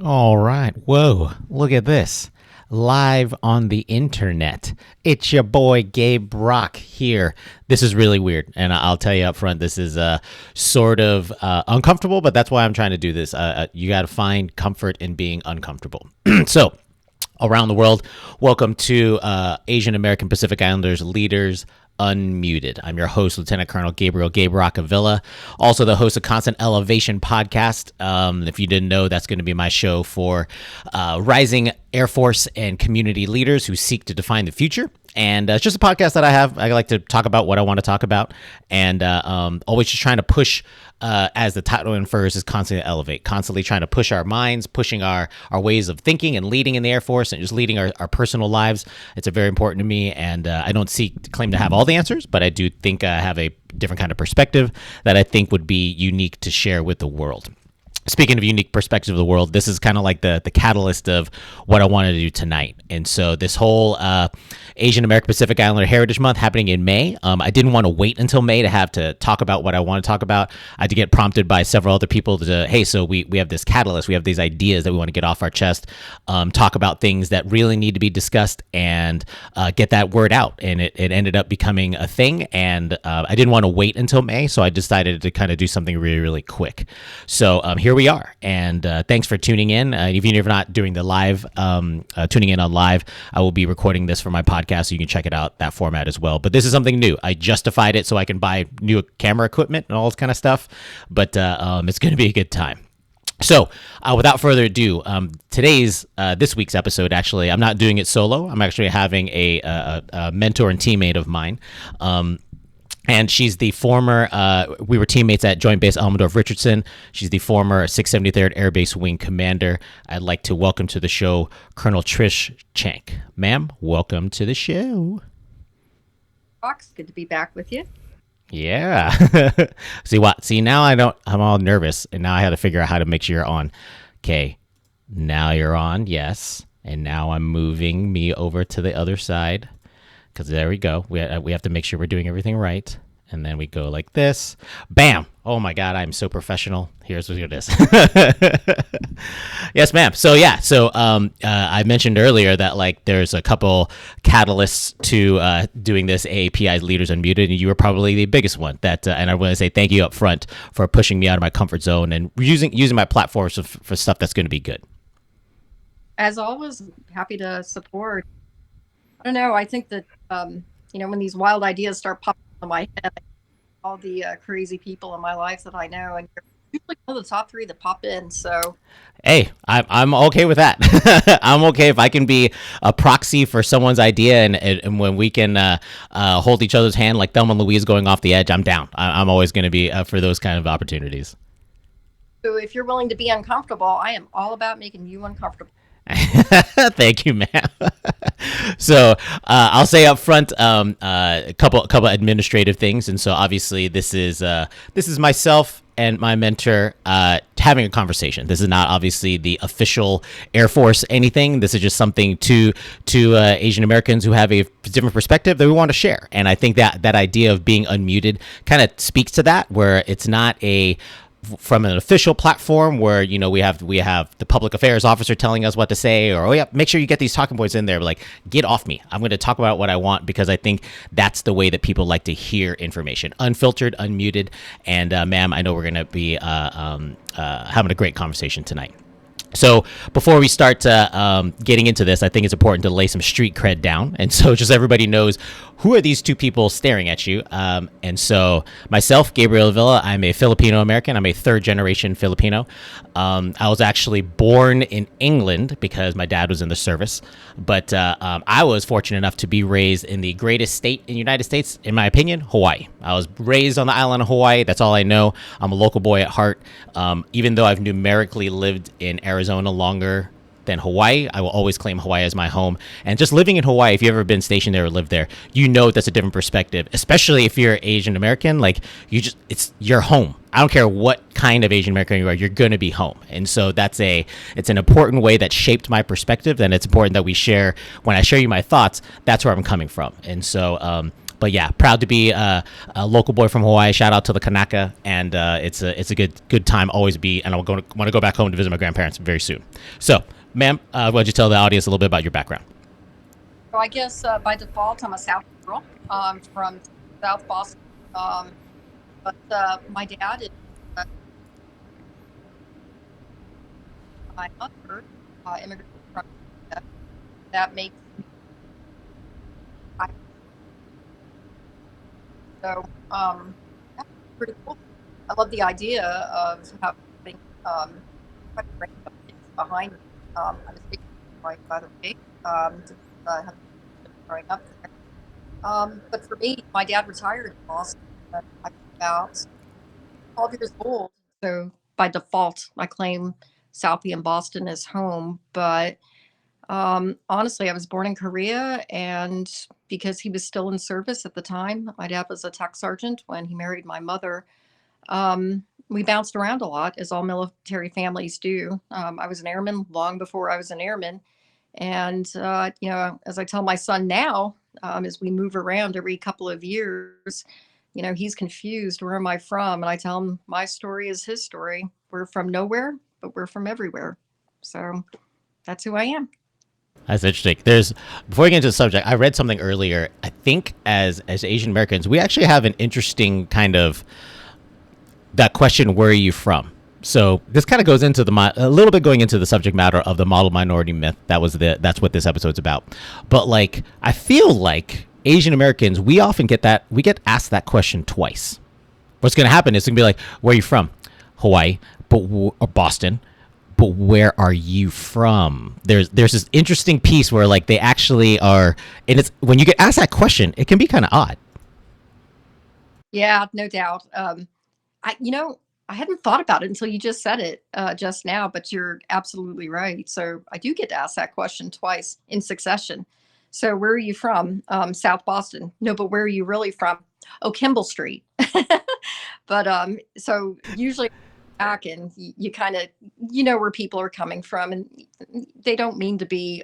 All right. Whoa, look at this. Live on the internet. It's your boy Gabe Brock here. This is really weird, and I'll tell you up front, this is sort of uncomfortable, but that's why I'm trying to do this. You got to find comfort in being uncomfortable. So, around the world, welcome to Asian American Pacific Islanders Leaders Unmuted. I'm your host, Lieutenant Colonel Gabriel Avilla, also the host of Constant Elevation podcast. If you didn't know, that's going to be my show for rising Air Force and community leaders who seek to define the future. And it's just a podcast that I have. I like to talk about what I want to talk about, and always just trying to push, as the title infers, is constantly elevate, constantly trying to push our minds, pushing our ways of thinking and leading in the Air Force and just leading our personal lives. It's very important to me, and I don't claim to have all the answers, but I do think I have a different kind of perspective that I think would be unique to share with the world. Speaking of unique perspectives of the world, this is kind of like the catalyst of what I wanted to do tonight. And so this whole Asian American Pacific Islander Heritage Month happening in May, I didn't want to wait until May to have to talk about what I want to talk about. I did get prompted by several other people to, hey, so we have this catalyst, we have these ideas that we want to get off our chest, talk about things that really need to be discussed and get that word out. And it ended up becoming a thing. And I didn't want to wait until May, so I decided to kind of do something really, really quick. So here we are, and thanks for tuning in. Even if you're not doing the live, tuning in on live, I will be recording this for my podcast, so you can check it out that format as well. But this is something new. I justified it so I can buy new camera equipment and all this kind of stuff, but it's going to be a good time. So without further ado, this week's episode, actually, I'm not doing it solo. I'm actually having a mentor and teammate of mine. And she's the former, we were teammates at Joint Base Elmendorf-Richardson. She's the former 673rd Air Base Wing Commander. I'd like to welcome to the show Col Trish Csank. Ma'am, welcome to the show. Fox, good to be back with you. Yeah. See, now I'm all nervous, and now I had to figure out how to make sure you're on. Okay, now you're on, yes. And now I'm moving me over to the other side. Because there we go. We have to make sure we're doing everything right. And then we go like this. Bam! Oh my God, I'm so professional. Here's what it is. Yes, ma'am. So yeah, I mentioned earlier that like there's a couple catalysts to doing this AAPI Leaders Unmuted, and you were probably the biggest one. That and I want to say thank you up front for pushing me out of my comfort zone and using my platforms for stuff that's going to be good. As always, happy to support. I don't know. I think that, when these wild ideas start popping in my head, all the crazy people in my life that I know, and you're usually one of the top three that pop in. So, hey, I'm okay with that. I'm okay if I can be a proxy for someone's idea, and when we can hold each other's hand like Thelma and Louise going off the edge, I'm down. I'm always going to be for those kind of opportunities. So if you're willing to be uncomfortable, I am all about making you uncomfortable. Thank you, ma'am. So I'll say up front a couple administrative things, and so obviously this is myself and my mentor having a conversation. This is not obviously the official Air Force anything. This is just something to Asian Americans who have a different perspective that we want to share. And I think that idea of being unmuted kind of speaks to that, where it's not from an official platform where we have the public affairs officer telling us what to say, or make sure you get these talking points in there. But like, get off me. I'm going to talk about what I want, because I think that's the way that people like to hear information, unfiltered, unmuted. And ma'am, I know we're going to be having a great conversation tonight. So before we start getting into this, I think it's important to lay some street cred down. And so just everybody knows, who are these two people staring at you? And so myself, Gabriel Avilla, I'm a Filipino-American. I'm a third-generation Filipino. I was actually born in England because my dad was in the service. But I was fortunate enough to be raised in the greatest state in the United States, in my opinion, Hawaii. I was raised on the island of Hawaii. That's all I know. I'm a local boy at heart. Even though I've numerically lived in Arizona longer than Hawaii, I will always claim Hawaii as my home. And just living in Hawaii, if you've ever been stationed there or lived there, that's a different perspective, especially if you're Asian American. Like, it's your home. I don't care what kind of Asian American you are, you're going to be home. And so it's an important way that shaped my perspective. And it's important that we share, when I share you my thoughts, that's where I'm coming from. And so But yeah, proud to be a local boy from Hawaii. Shout out to the Kanaka, and it's a good time. Always be, and I want to go back home to visit my grandparents very soon. So, ma'am, why don't you tell the audience a little bit about your background? So I guess by default, I'm a South girl from South Boston. But my dad is uh, my mother immigrated from India. That makes I so that's pretty cool. I love the idea of having quite a range of things behind me. I was thinking, right, by the way, to have growing up there. But for me, my dad retired in Boston. I was about 12 years old. So by default, I claim Southie and Boston as home. But honestly, I was born in Korea, and because he was still in service at the time, my dad was a tech sergeant when he married my mother. We bounced around a lot, as all military families do. I was an airman long before I was an airman. And, as I tell my son now, as we move around every couple of years, he's confused. Where am I from? And I tell him my story is his story. We're from nowhere, but we're from everywhere. So that's who I am. That's interesting. There's before we get into the subject, I read something earlier. I think as Asian Americans, we actually have an interesting kind of that question, where are you from? So this kind of goes into a little bit going into the subject matter of the model minority myth. That's what this episode's about. But like, I feel like Asian Americans, we often get asked that question twice. What's going to happen is it's going to be like, where are you from? Hawaii, or Boston. But where are you from? There's this interesting piece where like they actually are, and it's when you get asked that question, it can be kind of odd. Yeah, no doubt. I hadn't thought about it until you just said it just now, but you're absolutely right. So I do get to ask that question twice in succession. So where are you from? South Boston. No, but where are you really from? Oh, Kimball Street. But so usually back and you kind of where people are coming from, and they don't mean to be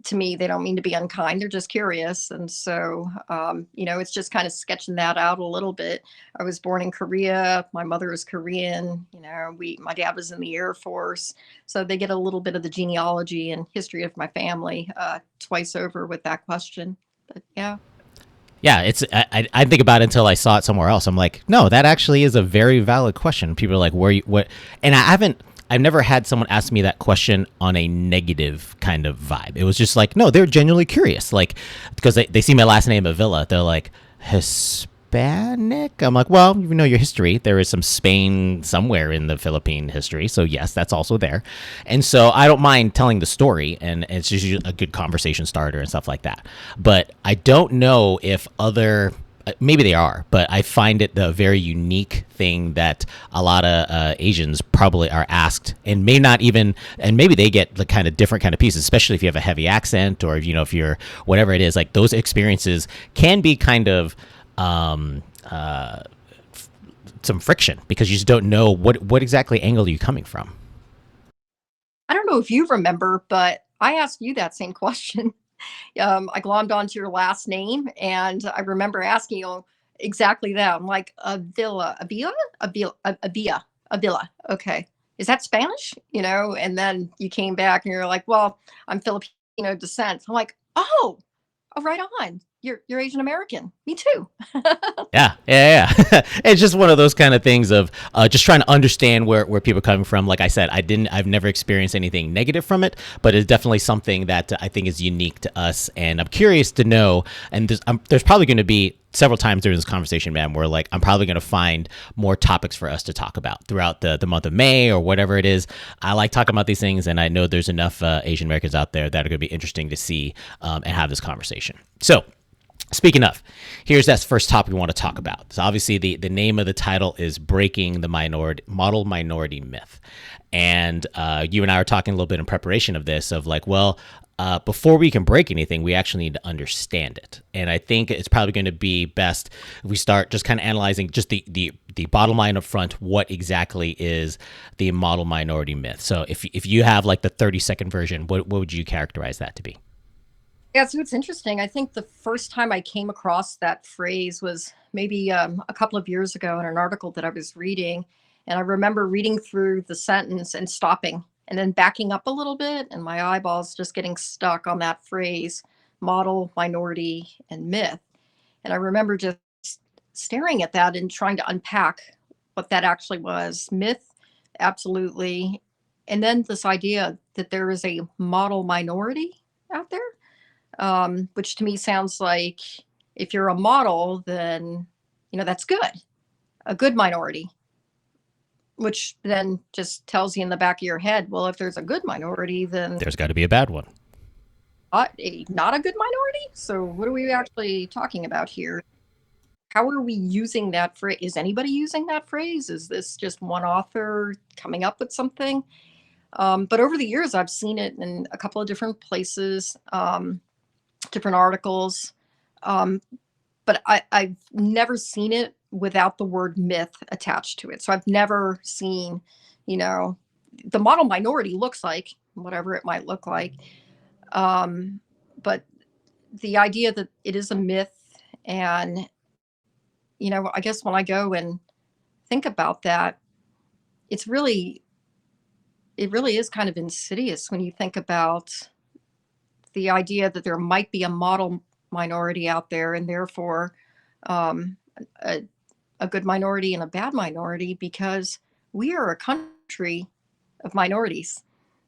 to me, they don't mean to be unkind. They're just curious. And so, it's just kind of sketching that out a little bit. I was born in Korea. My mother is Korean. My dad was in the Air Force. So they get a little bit of the genealogy and history of my family twice over with that question. But yeah. Yeah, I think about it until I saw it somewhere else. I'm like, no, that actually is a very valid question. People are like, where you, what? And I've never had someone ask me that question on a negative kind of vibe. It was just like, no, they're genuinely curious. Like, because they see my last name, Avilla. They're like, Hispanic? I'm like, well, you know your history. There is some Spain somewhere in the Philippine history. So yes, that's also there. And so I don't mind telling the story, and it's just a good conversation starter and stuff like that. But I don't know if maybe they are, but I find it the very unique thing that a lot of Asians probably are asked, and may not even, and maybe they get the kind of different kind of pieces, especially if you have a heavy accent, or if you're whatever it is. Like, those experiences can be kind of some friction, because you just don't know what exactly angle are you coming from. I don't know if you remember, but I asked you that same question. I glommed onto your last name, and I remember asking you exactly that. I'm like, Avilla. Okay, is that Spanish? And then you came back and you're like, well, I'm Filipino descent. I'm like, oh, right on. You're Asian American. Me too. Yeah. It's just one of those kind of things of just trying to understand where people are coming from. Like I said, I've never experienced anything negative from it, but it's definitely something that I think is unique to us. And I'm curious to know, and there's probably going to be several times during this conversation, man, where like I'm probably going to find more topics for us to talk about throughout the month of May or whatever it is. I like talking about these things, and I know there's enough Asian Americans out there that are going to be interesting to see and have this conversation. So, speaking of, here's that first topic we want to talk about. So obviously the name of the title is Breaking the Model Minority Myth. And you and I were talking a little bit in preparation of this, of like, well, before we can break anything, we actually need to understand it. And I think it's probably going to be best if we start just kind of analyzing just the bottom line up front. What exactly is the model minority myth? So if you have like the 30-second version, what would you characterize that to be? Yeah, so it's interesting. I think the first time I came across that phrase was maybe a couple of years ago in an article that I was reading. And I remember reading through the sentence and stopping and then backing up a little bit, and my eyeballs just getting stuck on that phrase, model, minority, and myth. And I remember just staring at that and trying to unpack what that actually was. Myth, absolutely. And then this idea that there is a model minority out there, which to me sounds like if you're a model, then that's good, a good minority, which then just tells you in the back of your head, well, if there's a good minority, then There's got to be a bad one. not a good minority. So what are we actually talking about here? How are we using that phrase? Is anybody using that phrase? Is this just one author coming up with something? But over the years, I've seen it in a couple of different places, different articles. But I've never seen it without the word myth attached to it. So I've never seen, the model minority looks like whatever it might look like. But the idea that it is a myth, and, I guess when I go and think about that, it really is kind of insidious when you think about the idea that there might be a model minority out there, and therefore a, a good minority and a bad minority, because we are a country of minorities.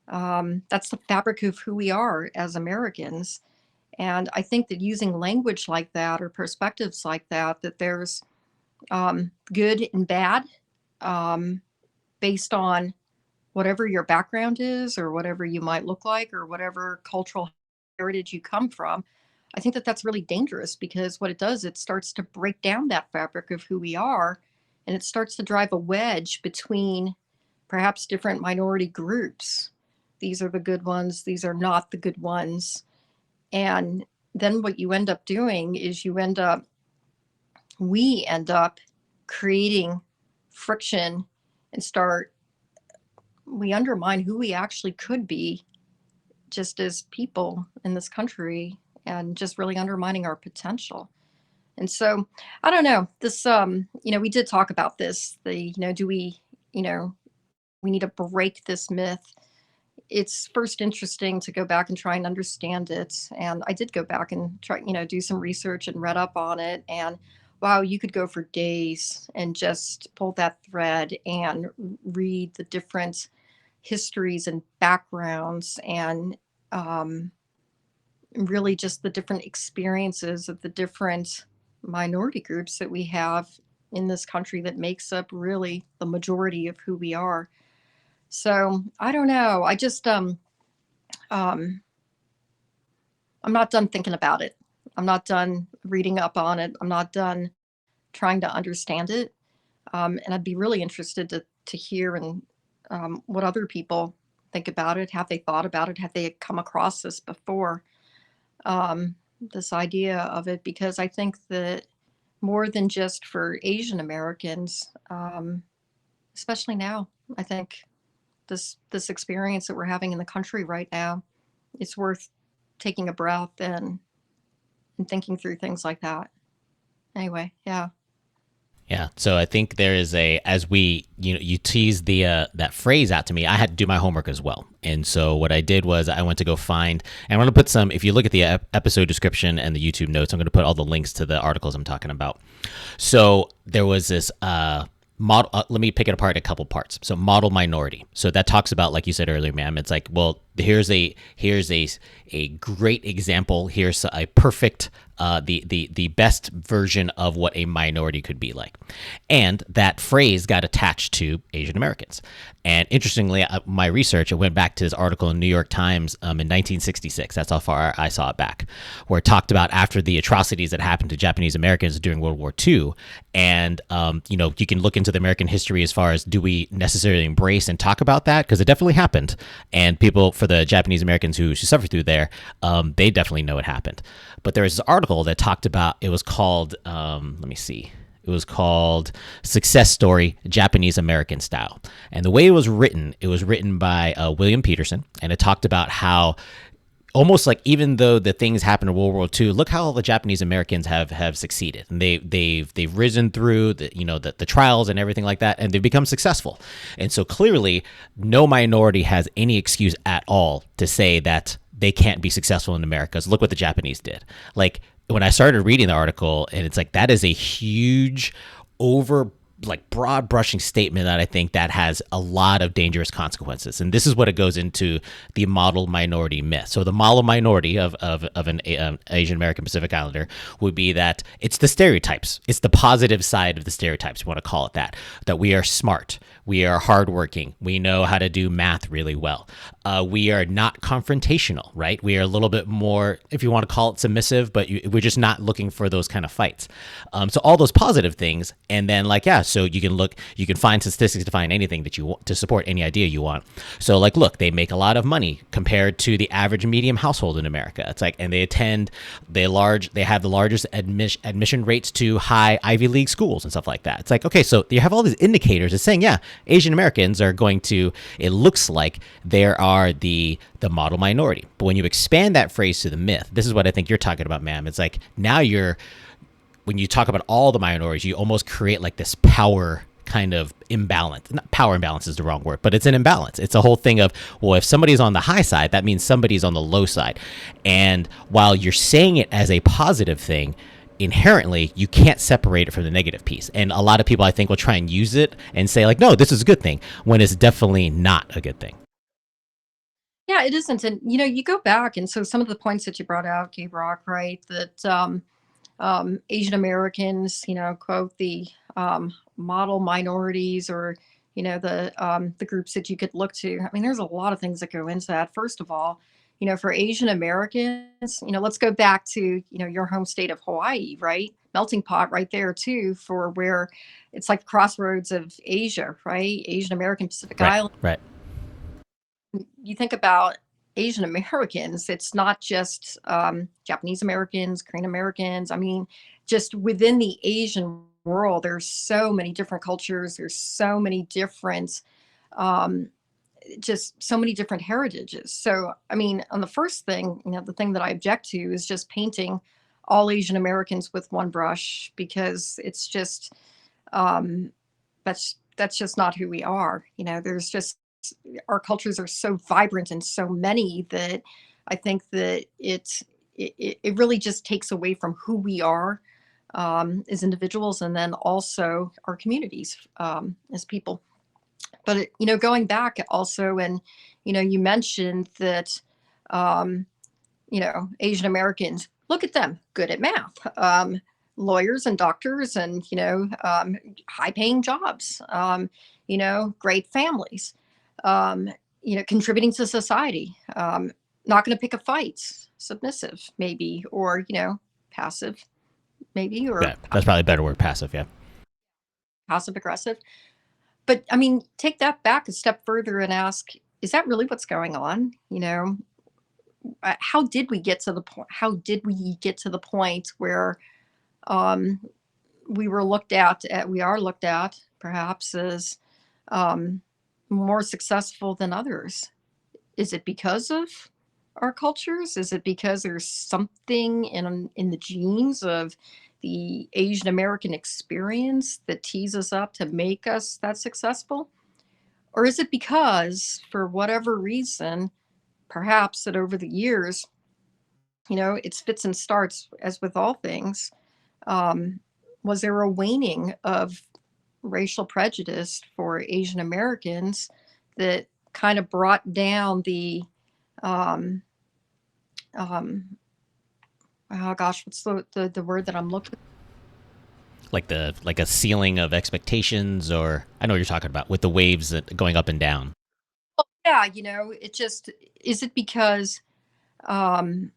That's the fabric of who we are as Americans. And I think that using language like that or perspectives like that, that there's good and bad based on whatever your background is or whatever you might look like or whatever cultural heritage you come from. I think that that's really dangerous, because what it does, it starts to break down that fabric of who we are, and it starts to drive a wedge between perhaps different minority groups. These are the good ones, these are not the good ones. And then what you end up doing is we end up creating friction and we undermine who we actually could be just as people in this country, and just really undermining our potential. And so I don't know, this, we did talk about this, do we need to break this myth. It's first interesting to go back and try and understand it. And I did go back and try, do some research and read up on it. And wow, you could go for days and just pull that thread and read the different histories and backgrounds, and really just the different experiences of the different minority groups that we have in this country that makes up really the majority of who we are. So I don't know. I just I'm not done thinking about it. I'm not done reading up on it. I'm not done trying to understand it. And I'd be really interested to hear and what other people think about it. Have they thought about it? Have they come across this before? This idea of it, because I think that more than just for Asian Americans, especially now, I think this experience that we're having in the country right now, it's worth taking a breath and thinking through things like that. Anyway, yeah. Yeah. So I think there is as we, you teased that phrase out to me, I had to do my homework as well. And so what I did was I went to go find, and I'm going to put if you look at the episode description and the YouTube notes, I'm going to put all the links to the articles I'm talking about. So there was this, model. Let me pick it apart in a couple parts. So model minority. So that talks about, like you said earlier, ma'am, it's like, well, here's a great example. Here's a perfect, the best version of what a minority could be like. And that phrase got attached to Asian Americans. And interestingly, my research, I went back to this article in New York Times in 1966. That's how far I saw it back, where it talked about after the atrocities that happened to Japanese Americans during World War II. And, you can look into the American history as far as, do we necessarily embrace and talk about that? Because it definitely happened. And people, for the Japanese Americans who suffered through there, they definitely know it happened. But there was this article that talked about, it was called, let me see. It was called Success Story, Japanese American Style. And the way it was written by William Peterson. And it talked about how almost like even though the things happened in World War II, look how all the Japanese Americans have succeeded, and they've risen through the trials and everything like that, and they've become successful. And so clearly, no minority has any excuse at all to say that they can't be successful in America. So look what the Japanese did. Like when I started reading the article, and it's like that is a huge over like broad brushing statement that I think that has a lot of dangerous consequences. And this is what it goes into the model minority myth. So the model minority of an Asian American Pacific Islander would be that it's the stereotypes. It's the positive side of the stereotypes. You want to call it that we are smart. We are hardworking. We know how to do math really well. We are not confrontational, right? We are a little bit more, if you want to call it submissive, but we're just not looking for those kind of fights. So all those positive things. And then so you can find statistics to find anything that you want to support any idea you want. So like, look, they make a lot of money compared to the average medium household in America. It's like, and they have the largest admission rates to high Ivy League schools and stuff like that. It's like, okay, so you have all these indicators that's saying, yeah, Asian Americans are going to, it looks like there are the model minority. But when you expand that phrase to the myth, this is what I think you're talking about, ma'am. It's like now when you talk about all the minorities, you almost create like this power kind of imbalance. Not power imbalance is the wrong word, but it's an imbalance. It's a whole thing of, well, if somebody's on the high side, that means somebody's on the low side. And while you're saying it as a positive thing, inherently you can't separate it from the negative piece. And a lot of people, I think, will try and use it and say like, no, this is a good thing, when it's definitely not a good thing. Yeah, it isn't. And you go back, and so some of the points that you brought out, Gabriel, right? That Asian Americans, quote the model minorities, or the groups that you could look to. I mean, there's a lot of things that go into that. First of all, for Asian Americans, let's go back to your home state of Hawaii, right? Melting pot right there too, for where it's like the crossroads of Asia, right? Asian American Pacific Right, Island. right. You think about Asian Americans, it's not just Japanese Americans, Korean Americans. I mean, just within the Asian world, there's so many different cultures. There's so many different, just so many different heritages. So, I mean, on the first thing, the thing that I object to is just painting all Asian Americans with one brush, because it's just um, that's just not who we are. There's just, our cultures are so vibrant and so many that I think that it really just takes away from who we are as individuals, and then also our communities as people. But going back also, and you mentioned that Asian Americans, look at them, good at math, lawyers and doctors, and high paying jobs, great families, contributing to society, not going to pick a fight, submissive maybe, or passive maybe, or Yeah, that's probably a better word, passive. Yeah. passive aggressive. But I mean, take that back a step further and ask, is that really what's going on? How did we get to the point? How did we get to the point where um, we are looked at perhaps as more successful than others? Is it because of our cultures? Is it because there's something in the genes of the Asian American experience that tees us up to make us that successful? Or is it because, for whatever reason, perhaps that over the years, it's fits and starts, as with all things, um, was there a waning of racial prejudice for Asian Americans that kind of brought down the um, um, oh gosh, what's the word that I'm looking? Like a ceiling of expectations, or I know what you're talking about with the waves going up and down. Yeah, it just, is it because um,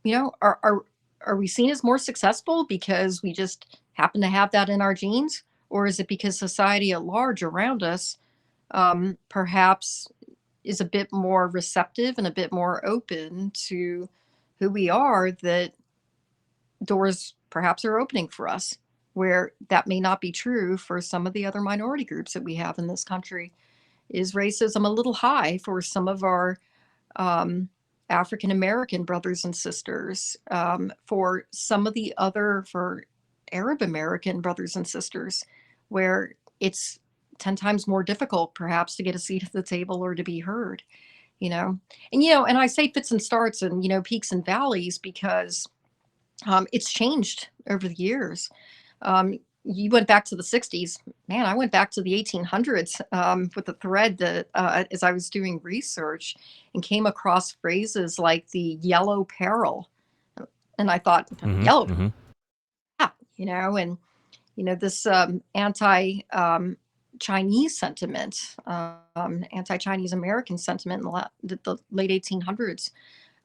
are we seen as more successful because we just happen to have that in our genes, or is it because society at large around us perhaps is a bit more receptive and a bit more open to who we are, that doors perhaps are opening for us, where that may not be true for some of the other minority groups that we have in this country? Is racism a little high for some of our um, African American brothers and sisters, for some of the other, for Arab American brothers and sisters, where it's 10 times more difficult perhaps to get a seat at the table or to be heard, you know. And and I say fits and starts and peaks and valleys because it's changed over the years. You went back to the 60s. Man, I went back to the 1800s with the thread that as I was doing research and came across phrases like the yellow peril. And I thought, yellow peril, Mm-hmm. and, this anti Chinese sentiment, anti Chinese American sentiment in the late 1800s.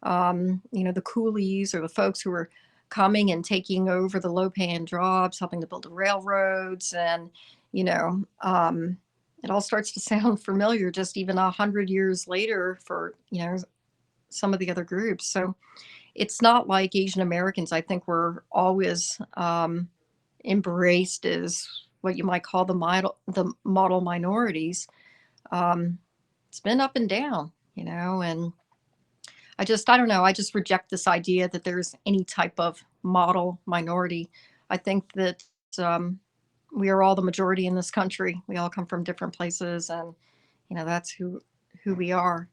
The coolies or the folks who were coming and taking over the low paying jobs, helping to build the railroads. And, it all starts to sound familiar just even 100 years later for, some of the other groups. So it's not like Asian Americans, I think, were always embraced as what you might call the model minorities. It's been up and down, and I don't know. I just reject this idea that there's any type of model minority. I think that we are all the majority in this country. We all come from different places, and that's who we are.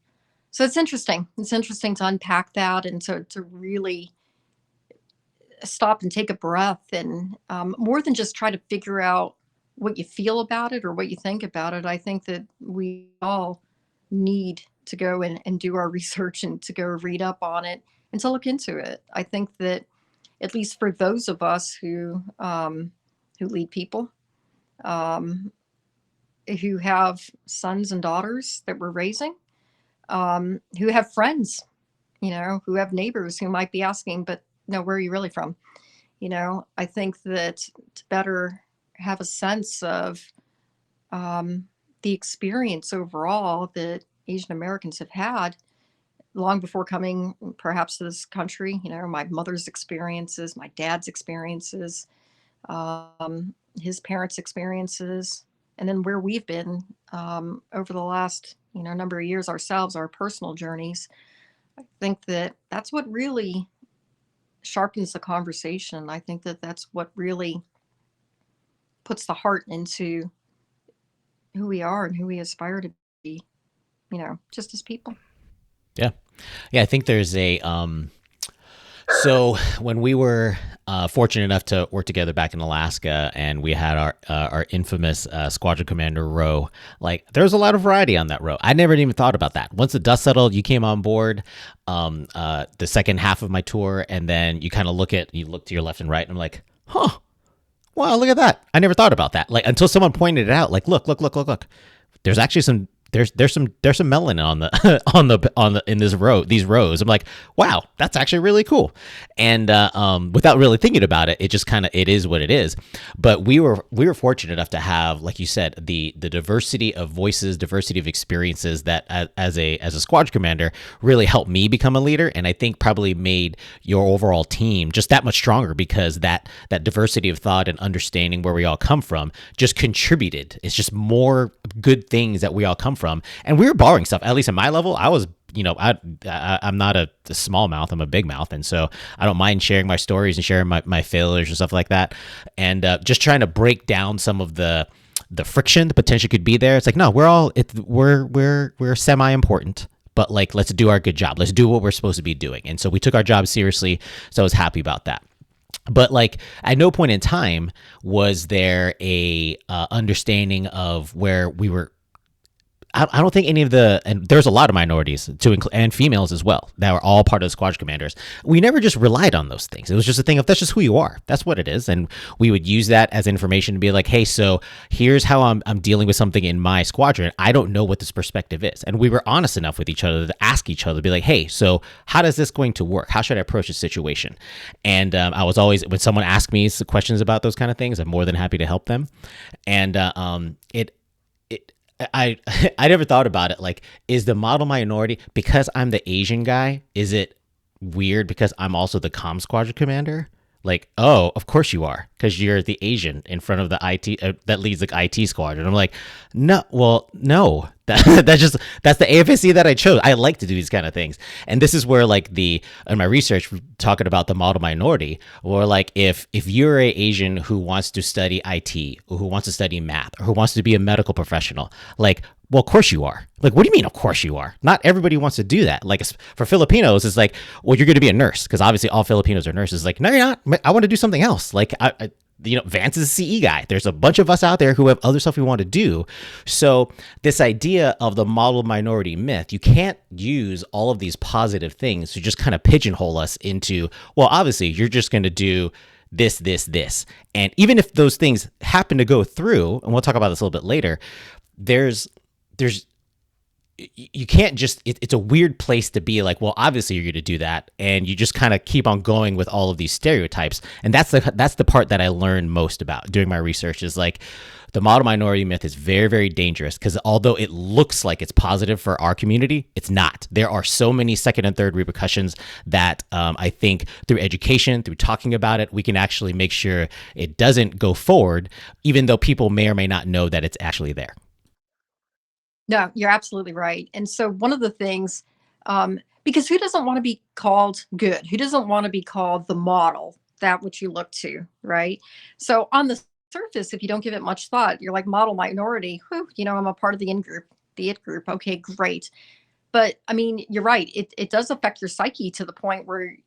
So it's interesting. It's interesting to unpack that and to really stop and take a breath and more than just try to figure out what you feel about it or what you think about it. I think that we all need to go and do our research and to go read up on it and to look into it. I think that at least for those of us who lead people, who have sons and daughters that we're raising, who have friends, who have neighbors who might be asking, but no, where are you really from? I think that to better have a sense of the experience overall that Asian Americans have had long before coming perhaps to this country, my mother's experiences, my dad's experiences, his parents' experiences, and then where we've been over the last, number of years ourselves, our personal journeys. I think that that's what really sharpens the conversation. I think that that's what really puts the heart into who we are and who we aspire to be, just as people. Yeah. Yeah. I think there's so when we were fortunate enough to work together back in Alaska and we had our infamous squadron commander row, like there was a lot of variety on that row. I never even thought about that. Once the dust settled, you came on board the second half of my tour, and then you look to your left and right, and I'm like, huh, wow, look at that. I never thought about that. Like until someone pointed it out, like, look. There's actually some there's some melanin on the in these rows. I'm like, wow, that's actually really cool. And without really thinking about it, it just it is what it is. But we were fortunate enough to have, like you said, the diversity of voices, diversity of experiences that as a squadron commander really helped me become a leader, and I think probably made your overall team just that much stronger because that diversity of thought and understanding where we all come from just contributed. It's just more good things that we all come from, and we were borrowing stuff. At least at my level, I was, I'm not a small mouth, I'm a big mouth, and so I don't mind sharing my stories and sharing my failures and stuff like that, and just trying to break down some of the friction the potential could be there. It's like, no, we're semi-important, but like, let's do our good job, let's do what we're supposed to be doing. And so we took our job seriously, so I was happy about that. But like at no point in time was there a understanding of where we were. I don't think any of and there's a lot of minorities and females as well that were all part of the squadron commanders. We never just relied on those things. It was just a thing of, that's just who you are. That's what it is. And we would use that as information to be like, hey, so here's how I'm dealing with something in my squadron. I don't know what this perspective is. And we were honest enough with each other to ask each other, to be like, hey, so how does this going to work? How should I approach this situation? And I was always, when someone asked me questions about those kind of things, I'm more than happy to help them. And I never thought about it. Like, is the model minority because I'm the Asian guy? Is it weird because I'm also the comm squadron commander? Like, oh, of course you are. because you're the Asian in front of the IT that leads the IT squad. And I'm like, no, well, no, that's the AFSC that I chose. I like to do these kind of things. And this is where like in my research, talking about the model minority, or like if you're a Asian who wants to study IT, or who wants to study math, or who wants to be a medical professional, like, well, of course you are. Like, what do you mean, of course you are? Not everybody wants to do that. Like, for Filipinos, it's like, well, you're going to be a nurse, because obviously all Filipinos are nurses. Like, no, you're not. I want to do something else. Like, Vance is a CE guy. There's a bunch of us out there who have other stuff we want to do. So this idea of the model minority myth, you can't use all of these positive things to just kind of pigeonhole us into, well, obviously you're just going to do this. And even if those things happen to go through, and we'll talk about this a little bit later, there's you can't just it's a weird place to be like, well, obviously you're going to do that, and you just kind of keep on going with all of these stereotypes. And that's the part that I learned most about doing my research, is like the model minority myth is very, very dangerous, because although it looks like it's positive for our community, it's not. There are so many second and third repercussions that I think through education, through talking about it, we can actually make sure it doesn't go forward, even though people may or may not know that it's actually there. No, you're absolutely right. And so one of the things, because who doesn't want to be called good? Who doesn't want to be called the model, that which you look to, right? So on the surface, if you don't give it much thought, you're like model minority. Whew, I'm a part of the in group, the it group. Okay, great. But I mean, you're right. It does affect your psyche to the point where,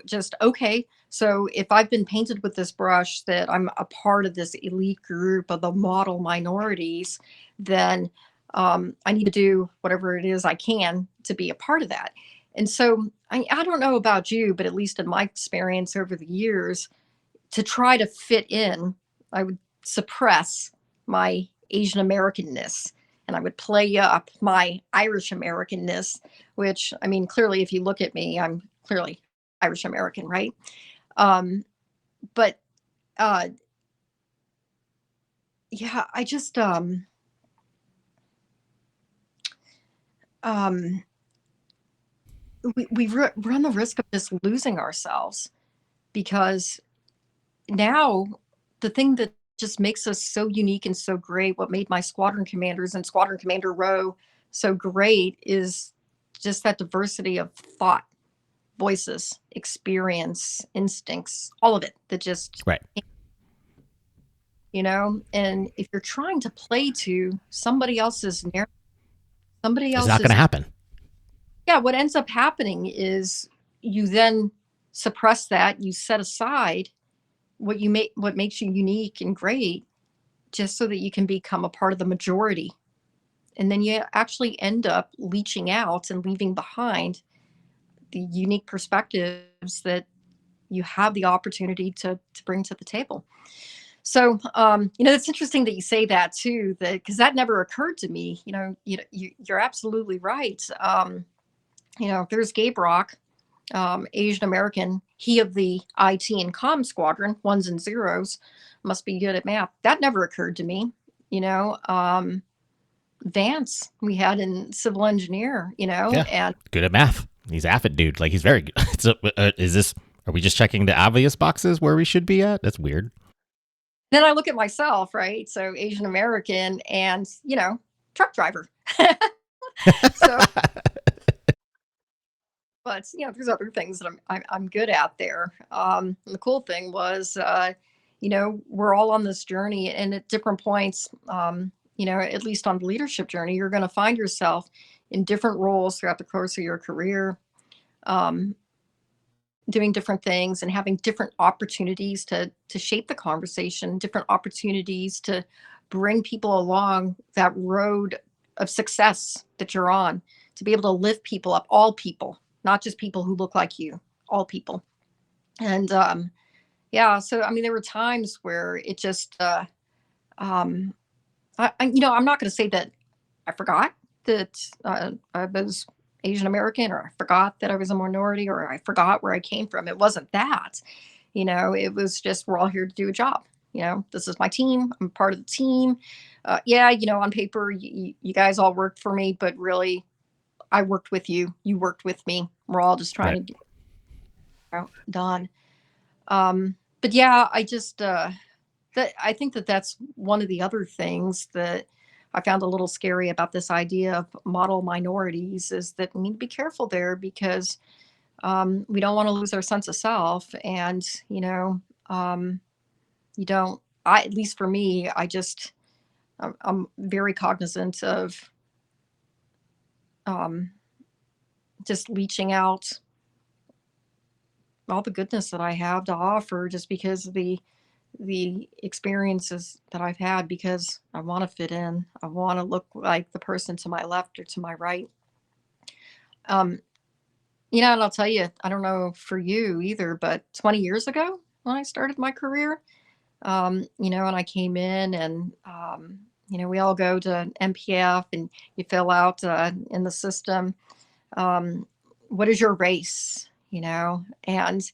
just, okay, so if I've been painted with this brush that I'm a part of this elite group of the model minorities, then I need to do whatever it is I can to be a part of that. And so I don't know about you, but at least in my experience over the years, to try to fit in, I would suppress my Asian Americanness, and I would play up my Irish Americanness, which, I mean, clearly, if you look at me, I'm clearly Irish American, right? But yeah, I just, we run the risk of just losing ourselves, because now the thing that just makes us so unique and so great, what made my squadron commanders and Squadron Commander Row so great, is just that diversity of thought, voices, experience, instincts, all of it that just, Right. And if you're trying to play to somebody else's narrative, somebody It's not else's, going to happen. yeah, what ends up happening is you then suppress that, you set aside what makes you unique and great, just so that you can become a part of the majority. And then you actually end up leaching out and leaving behind the unique perspectives that you have the opportunity to bring to the table. So, it's interesting that you say that too, because that never occurred to me. You're absolutely right. There's Gabriel, Asian American, he of the IT and comm squadron, ones and zeros, must be good at math. That never occurred to me. Vance, we had in civil engineer, Yeah. and Good at math. He's aphid, dude. Like, he's very good. So, are we just checking the obvious boxes where we should be at? That's weird. then I look at myself, right? So Asian American and, truck driver. So, but there's other things that I'm good at there. And the cool thing was, we're all on this journey, and at different points, at least on the leadership journey, you're going to find yourself in different roles throughout the course of your career, doing different things and having different opportunities to shape the conversation, different opportunities to bring people along that road of success that you're on, to be able to lift people up, all people, not just people who look like you, all people. And yeah, so I mean, there were times where it just, I'm not going to say that I forgot that I was Asian American, or I forgot that I was a minority, or I forgot where I came from. It wasn't that, it was just, we're all here to do a job. This is my team. I'm part of the team. Yeah, on paper, you guys all worked for me, but really, I worked with you. You worked with me. We're all just trying to get it done. but yeah, I just that I think that that's one of the other things that I found a little scary about this idea of model minorities is that we need to be careful there because we don't want to lose our sense of self, and um, you don't. I At least for me, I'm very cognizant of um, just leaching out all the goodness that I have to offer just because of the experiences that I've had because I want to fit in. I want to look like the person to my left or to my right. Um, and I'll tell you, I don't know for you either, but 20 years ago when I started my career, and I came in and, we all go to MPF and you fill out in the system, um, what is your race, and,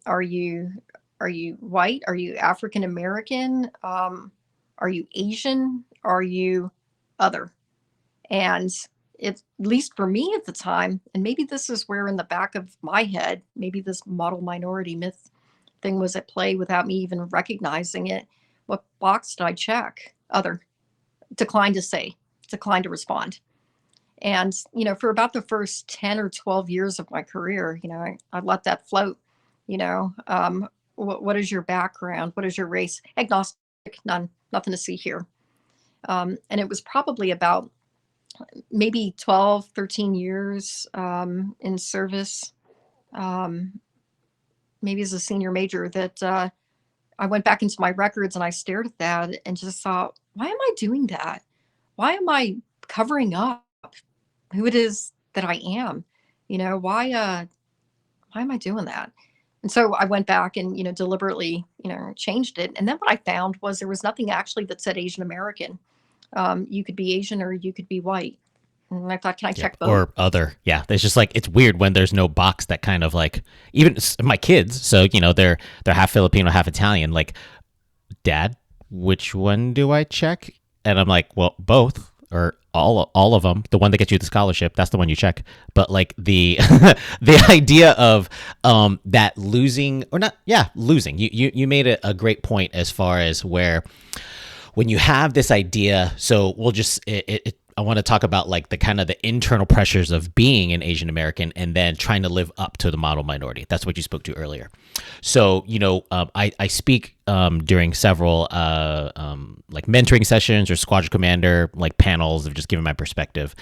are you white? Are you African American? Are you Asian? Are you other? And it, at least for me at the time, and maybe this is where in the back of my head, maybe this model minority myth thing was at play without me even recognizing it. What box did I check? Other. Decline to say, decline to respond. And, for about the first 10 or 12 years of my career, I let that float. What is your background? What is your race? Agnostic, none, nothing to see here. And it was probably about maybe 12, 13 years in service, maybe as a senior major, that I went back into my records and I stared at that and just thought, why am I doing that? Why am I covering up who it is that I am? Why am I doing that? And so I went back and, deliberately, changed it. And then what I found was there was nothing actually that said Asian American. You could be Asian or you could be white. And I thought, can I check both? Or other. Yeah. It's just like, it's weird when there's no box that kind of like, even my kids. So, they're half Filipino, half Italian. Like, Dad, which one do I check? And I'm like, well, both or all of them. The one that gets you the scholarship, that's the one you check. But like the the idea of that losing or not, yeah, losing. You made a great point as far as where when you have this idea. So we'll just I want to talk about like the kind of the internal pressures of being an Asian American and then trying to live up to the model minority. That's what you spoke to earlier. So, I speak during several like mentoring sessions or squadron commander like panels of just giving my perspective.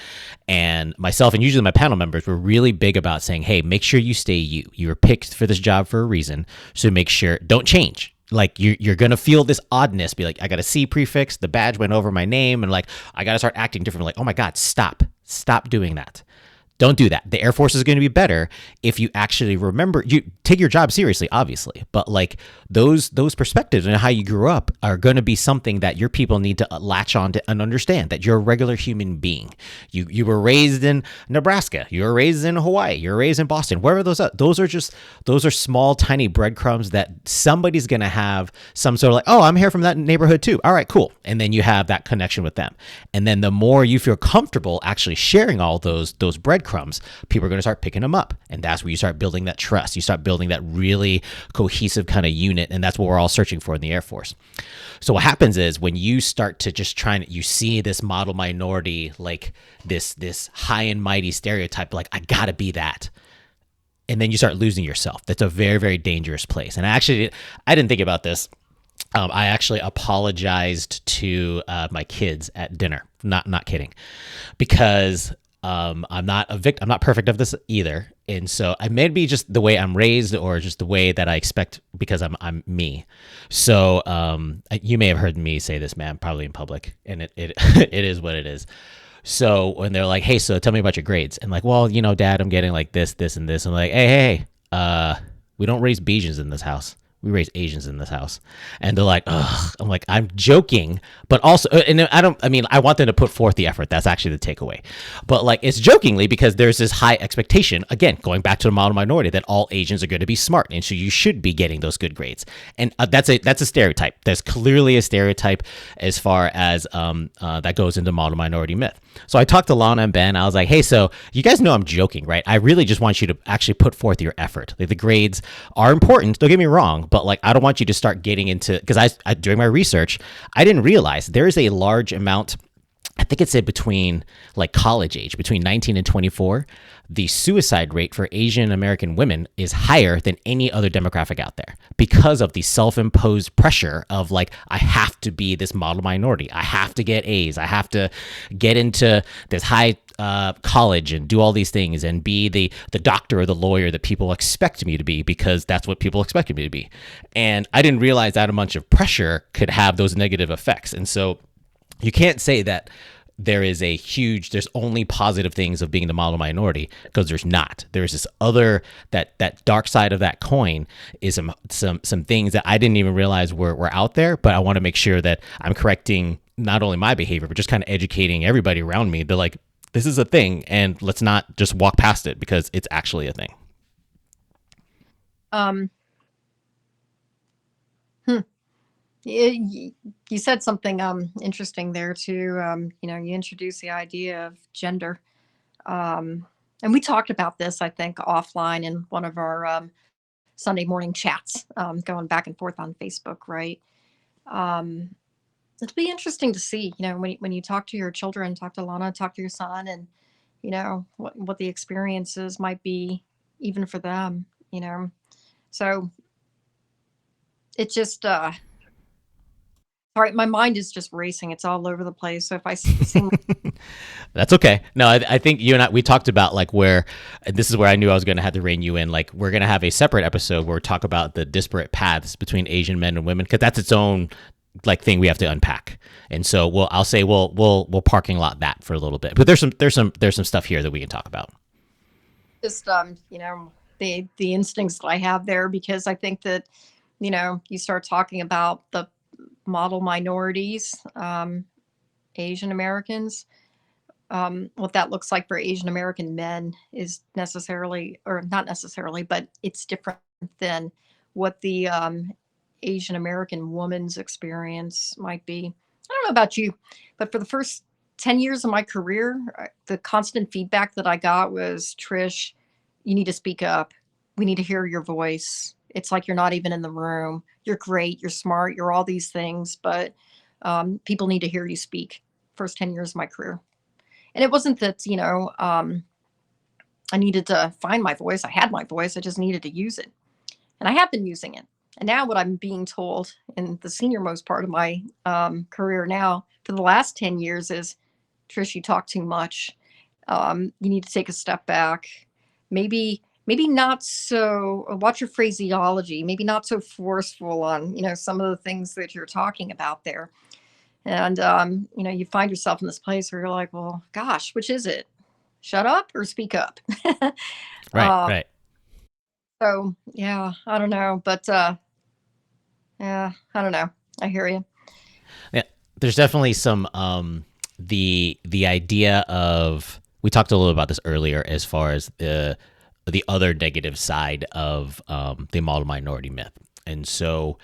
And myself and usually my panel members were really big about saying, hey, make sure you stay you. You were picked for this job for a reason. So make sure, don't change. Like you're going to feel this oddness, be like, I got a C prefix, the badge went over my name, and like, I got to start acting differently. Like, oh my God, stop doing that. Don't do that. The Air Force is going to be better if you actually remember, you take your job seriously, obviously, but like those perspectives and how you grew up are going to be something that your people need to latch on to and understand that you're a regular human being. You were raised in Nebraska, you were raised in Hawaii, you're raised in Boston, wherever those are. Those are small, tiny breadcrumbs that somebody's going to have some sort of like, oh, I'm here from that neighborhood too. All right, cool. And then you have that connection with them. And then the more you feel comfortable actually sharing all those breadcrumbs, people are going to start picking them up. And that's where you start building that trust. You start building that really cohesive kind of unit. And that's what we're all searching for in the Air Force. So what happens is when you start to just you see this model minority, like this high and mighty stereotype, like I gotta be that. And then you start losing yourself. That's a very, very dangerous place. And I didn't think about this. I actually apologized to my kids at dinner. Not kidding, because I'm not I'm not perfect of this either, and so I may be just the way I'm raised, or just the way that I expect because I'm me. So you may have heard me say this, man, probably in public, and it it is what it is. So when they're like, "Hey, so tell me about your grades," and like, "Well, Dad, I'm getting like this, and this," I'm like, "Hey, we don't raise Bajans in this house. We raise Asians in this house." And they're like, ugh. I'm like, I'm joking, but also, and I want them to put forth the effort. That's actually the takeaway. But like, it's jokingly because there's this high expectation, again, going back to the model minority, that all Asians are going to be smart. And so you should be getting those good grades. And that's a stereotype. There's clearly a stereotype as far as that goes into model minority myth. So I talked to Lana and Ben. I was like, hey, so you guys know I'm joking, right? I really just want you to actually put forth your effort. Like, the grades are important. Don't get me wrong. but like I don't want you to start getting into, because I during my research I didn't realize there is a large amount. I think it said between like college age, between 19 and 24, the suicide rate for Asian American women is higher than any other demographic out there because of the self-imposed pressure of like, I have to be this model minority. I have to get A's. I have to get into this high college and do all these things and be the doctor or the lawyer that people expect me to be, because that's what people expected me to be. And I didn't realize that a bunch of pressure could have those negative effects. And so you can't say that there's only positive things of being the model minority, because there's not. There's this other, that dark side of that coin is some things that I didn't even realize were out there, but I want to make sure that I'm correcting not only my behavior, but just kind of educating everybody around me to like, this is a thing and let's not just walk past it because it's actually a thing. You said something interesting there too. You introduced the idea of gender, and we talked about this, I think, offline in one of our Sunday morning chats, going back and forth on Facebook. Right? It'll be interesting to see. When you talk to your children, talk to Lana, talk to your son, and what the experiences might be, even for them. So it just. Sorry, my mind is just racing. It's all over the place. So if I sing, that's okay. No, I think you and we talked about like where, this is where I knew I was going to have to rein you in. Like we're going to have a separate episode where we talk about the disparate paths between Asian men and women, because that's its own like thing we have to unpack. And so I'll say we'll parking lot that for a little bit. But there's some stuff here that we can talk about. Just the instincts that I have there, because I think that you start talking about the model minorities, Asian Americans, what that looks like for Asian American men is necessarily, or not necessarily, but it's different than what the Asian American woman's experience might be. I don't know about you, but for the first 10 years of my career, the constant feedback that I got was, Trish, you need to speak up. We need to hear your voice. It's like you're not even in the room. You're great. You're smart. You're all these things, but people need to hear you speak. First 10 years of my career. And it wasn't that, I needed to find my voice. I had my voice. I just needed to use it. And I have been using it. And now what I'm being told in the senior most part of my career now for the last 10 years is, Trish, you talk too much. You need to take a step back. Maybe not so, watch your phraseology, maybe not so forceful on, some of the things that you're talking about there. And, you find yourself in this place where you're like, well, gosh, which is it? Shut up or speak up? Right. So, yeah, I don't know. But, yeah, I don't know. I hear you. Yeah, there's definitely some, the idea of, we talked a little about this earlier as far as the other negative side of the model minority myth. And so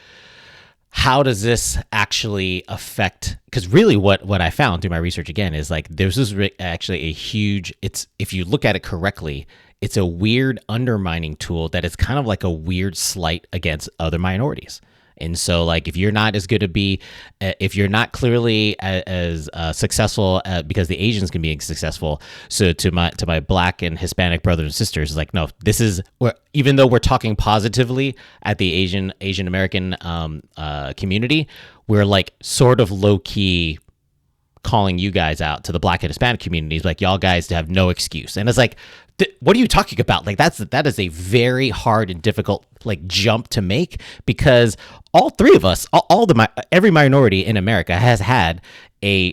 how does this actually affect, because really what I found through my research again is like there's this actually a huge, if you look at it correctly, it's a weird undermining tool that is kind of like a weird slight against other minorities. And so, like, if you're not as good to be, if you're not clearly as successful, because the Asians can be successful. So to my Black and Hispanic brothers and sisters, like, no, this is where, even though we're talking positively at the Asian American community, we're like sort of low key calling you guys out to the Black and Hispanic communities, like, y'all guys have no excuse. And it's like, what are you talking about? Like, that is a very hard and difficult like jump to make, because all three of us, every minority in America has had a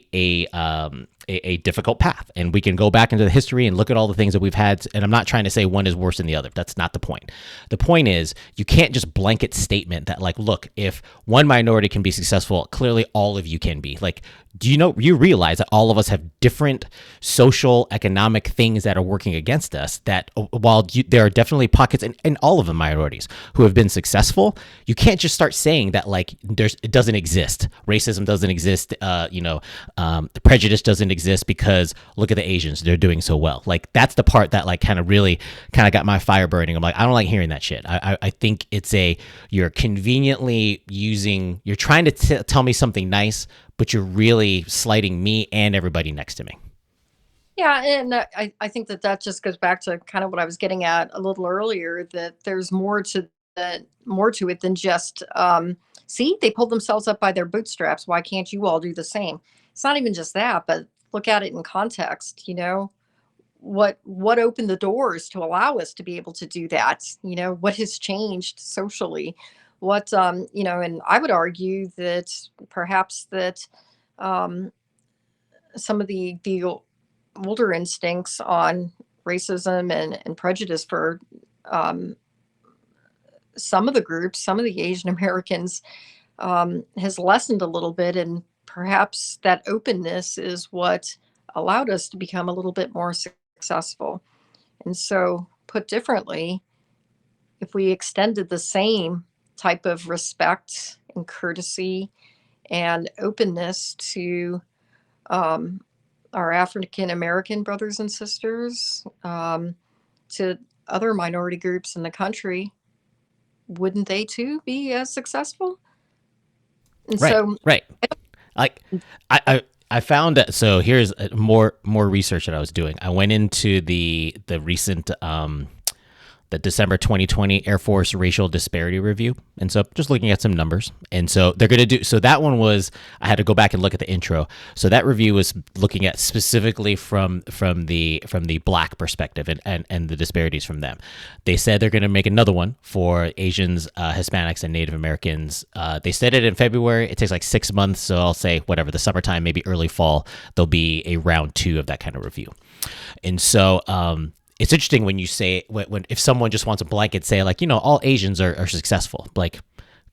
difficult path, and we can go back into the history and look at all the things that we've had. And I'm not trying to say one is worse than the other. That's not the point. The point is, you can't just blanket statement that like, look, if one minority can be successful, clearly all of you can be. Like, do you realize that all of us have different social economic things that are working against us, that while there are definitely pockets in all of the minorities who have been successful, you can't just start saying that like it doesn't exist, racism doesn't exist, the prejudice doesn't exist because look at the Asians, they're doing so well. Like that's the part that like kind of really kind of got my fire burning. I'm like, I don't like hearing that shit. I think you're conveniently you're trying to tell me something nice, but you're really slighting me and everybody next to me. Yeah, and I think that just goes back to kind of what I was getting at a little earlier, that there's more to it than just see, they pulled themselves up by their bootstraps. Why can't you all do the same? It's not even just that, but look at it in context. What opened the doors to allow us to be able to do that? What has changed socially? And I would argue that perhaps that um, some of the older instincts on racism and prejudice for um, some of the groups, some of the Asian Americans, has lessened a little bit. And perhaps that openness is what allowed us to become a little bit more successful. And so, put differently, if we extended the same type of respect and courtesy and openness to um, our African American brothers and sisters, to other minority groups in the country, wouldn't they too be as successful? And Right, so, right. Like I found that. So here's more research that I was doing. I went into the recent the December 2020 Air Force Racial Disparity Review. And so just looking at some numbers. And so they're going to do, so that one was, I had to go back and look at the intro. So that review was looking at specifically from the black perspective and the disparities from them. They said they're going to make another one for Asians, Hispanics, and Native Americans. They said it in February. It takes like 6 months. So I'll say whatever, the summertime, maybe early fall, there'll be a round 2 of that kind of review. And so, it's interesting when you say when if someone just wants a blanket say like all Asians are successful, like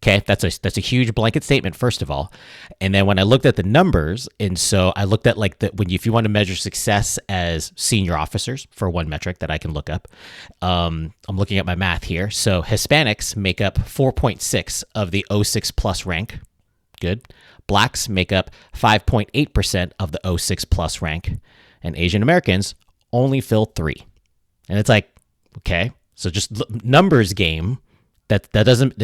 okay, that's a huge blanket statement first of all. And then when I looked at the numbers, and so I looked at like if you want to measure success as senior officers for one metric that I can look up, I'm looking at my math here. So Hispanics make up 4.6 of the O6 plus rank. Good. Blacks make up 5.8% of the O6 plus rank, and Asian Americans only fill 3. And it's like, okay, so just numbers game. That doesn't.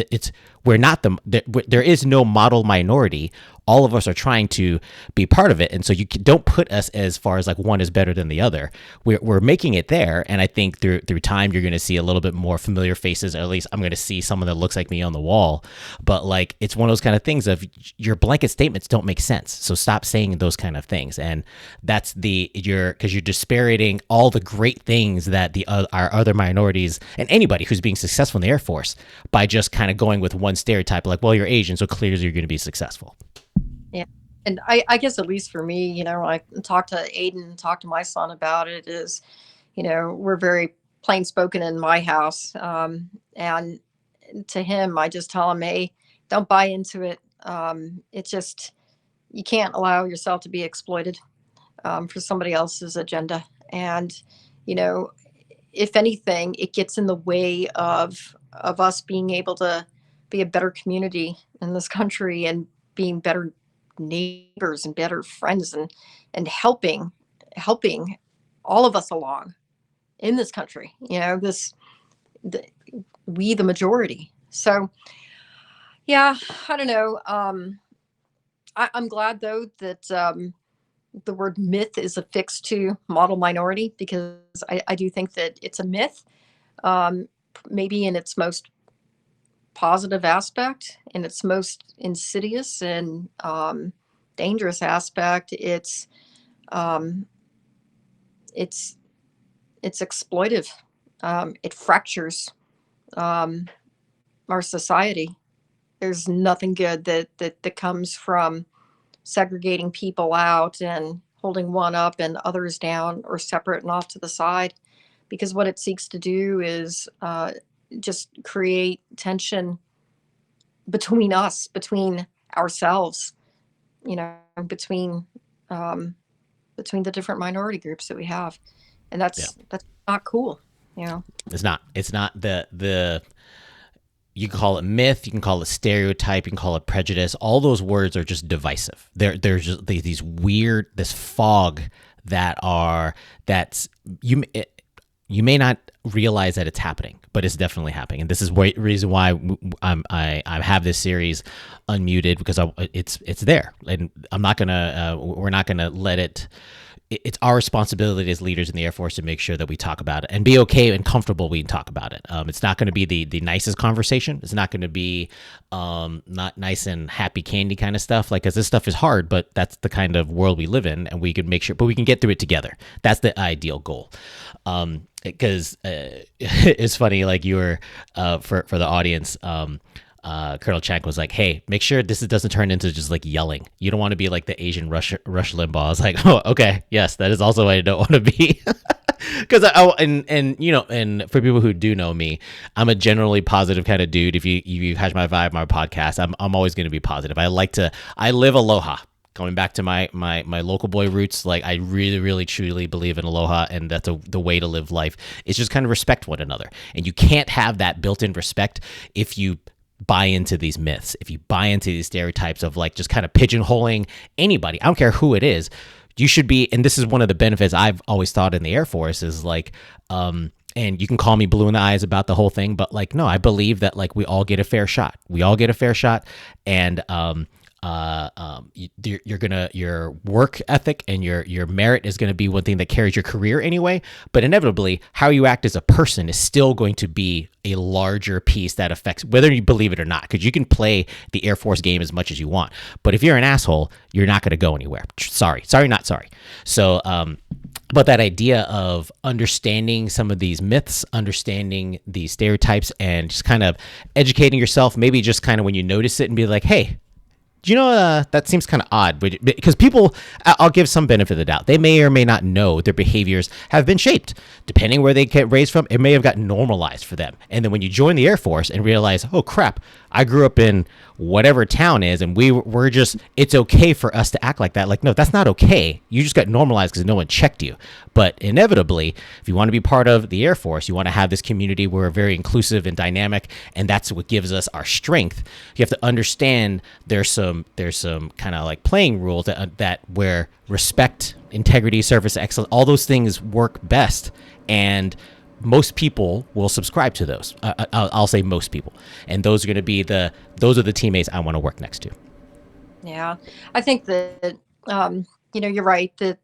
We're not there is no model minority. All of us are trying to be part of it, and so you don't put us as far as like one is better than the other. We're making it there, and I think through time you're going to see a little bit more familiar faces. Or at least I'm going to see someone that looks like me on the wall. But like it's one of those kind of things of your blanket statements don't make sense. So stop saying those kind of things, and that's because you're disparaging all the great things that our other minorities and anybody who's being successful in the Air Force by just kind of going with one stereotype, like, well, you're Asian, so clearly you're going to be successful. yeah. And I guess at least for me, I talked to Aiden, talked to my son about it, is, we're very plain spoken in my house. And to him, I just tell him, hey, don't buy into it. It's just, you can't allow yourself to be exploited for somebody else's agenda. And, you know, if anything, it gets in the way of us being able to be a better community in this country and being better neighbors and better friends and helping all of us along in this country. The, we the majority. So yeah, I don't know. I'm glad though that the word myth is affixed to model minority, because I do think that it's a myth, um, maybe in its most positive aspect, in its most insidious and dangerous aspect. Um, it's it's exploitive. It fractures um, our society. There's nothing good that comes from segregating people out and holding one up and others down or separate and off to the side, because what it seeks to do is just create tension between us, between ourselves, you know, between um, between the different minority groups that we have, and Yeah. that's not cool. You know. It's not. It's not the. You can call it myth. You can call it stereotype. You can call it prejudice. All those words are just divisive. There's just these weird, this fog that are that's you. You may not realize that it's happening, but it's definitely happening. And this is the reason why I have this series unmuted, because it's there, and I'm not gonna we're not gonna let it. It's our responsibility as leaders in the Air Force to make sure that we talk about it and be okay and comfortable we can talk about it. It's not going to be the nicest conversation. It's not going to be not nice and happy candy kind of stuff. Like, because this stuff is hard, but that's the kind of world we live in, and we can make sure, but we can get through it together. That's the ideal goal. Because it's funny, like you were for the audience. Colonel Csank was like, "Hey, make sure this doesn't turn into just like yelling. You don't want to be like the Asian Rush Limbaugh." I was like, "Oh, okay, yes, that is also what I don't want to be." Because and you know, and for people who do know me, I'm a generally positive kind of dude. If you catch my vibe, my podcast, I'm always going to be positive. I live aloha. Going back to my local boy roots, like I really, really, truly believe in aloha, and that's the way to live life. It's just kind of respect one another, and you can't have that built-in respect if you buy into these myths, if you buy into these stereotypes of like just kind of pigeonholing anybody. I don't care who it is. You should be, and this is one of the benefits I've always thought in the Air Force is like, and you can call me blue in the eyes about the whole thing, but like, no, I believe that like we all get a fair shot. We all get a fair shot, and your work ethic and your merit is going to be one thing that carries your career anyway. But inevitably, how you act as a person is still going to be a larger piece that affects whether you believe it or not. Because you can play the Air Force game as much as you want, but if you're an asshole, you're not going to go anywhere. Sorry, not sorry. So, but that idea of understanding some of these myths, understanding these stereotypes, and just kind of educating yourself, maybe just kind of when you notice it and be like, hey, do you know that seems kind of odd? Because people, I'll give some benefit of the doubt. They may or may not know their behaviors have been shaped. Depending where they get raised from, it may have gotten normalized for them. And then when you join the Air Force and realize, oh crap, I grew up in whatever town is, and we're just, it's okay for us to act like that. Like, no, that's not okay. You just got normalized because no one checked you. But inevitably, if you want to be part of the Air Force, you want to have this community where we're very inclusive and dynamic, and that's what gives us our strength. You have to understand there's some kind of like playing rules that where respect, integrity, service excellence, all those things work best, and most people will subscribe to those. I'll say most people, and those are going to be those are the teammates I want to work next to. Yeah, I think that you're right that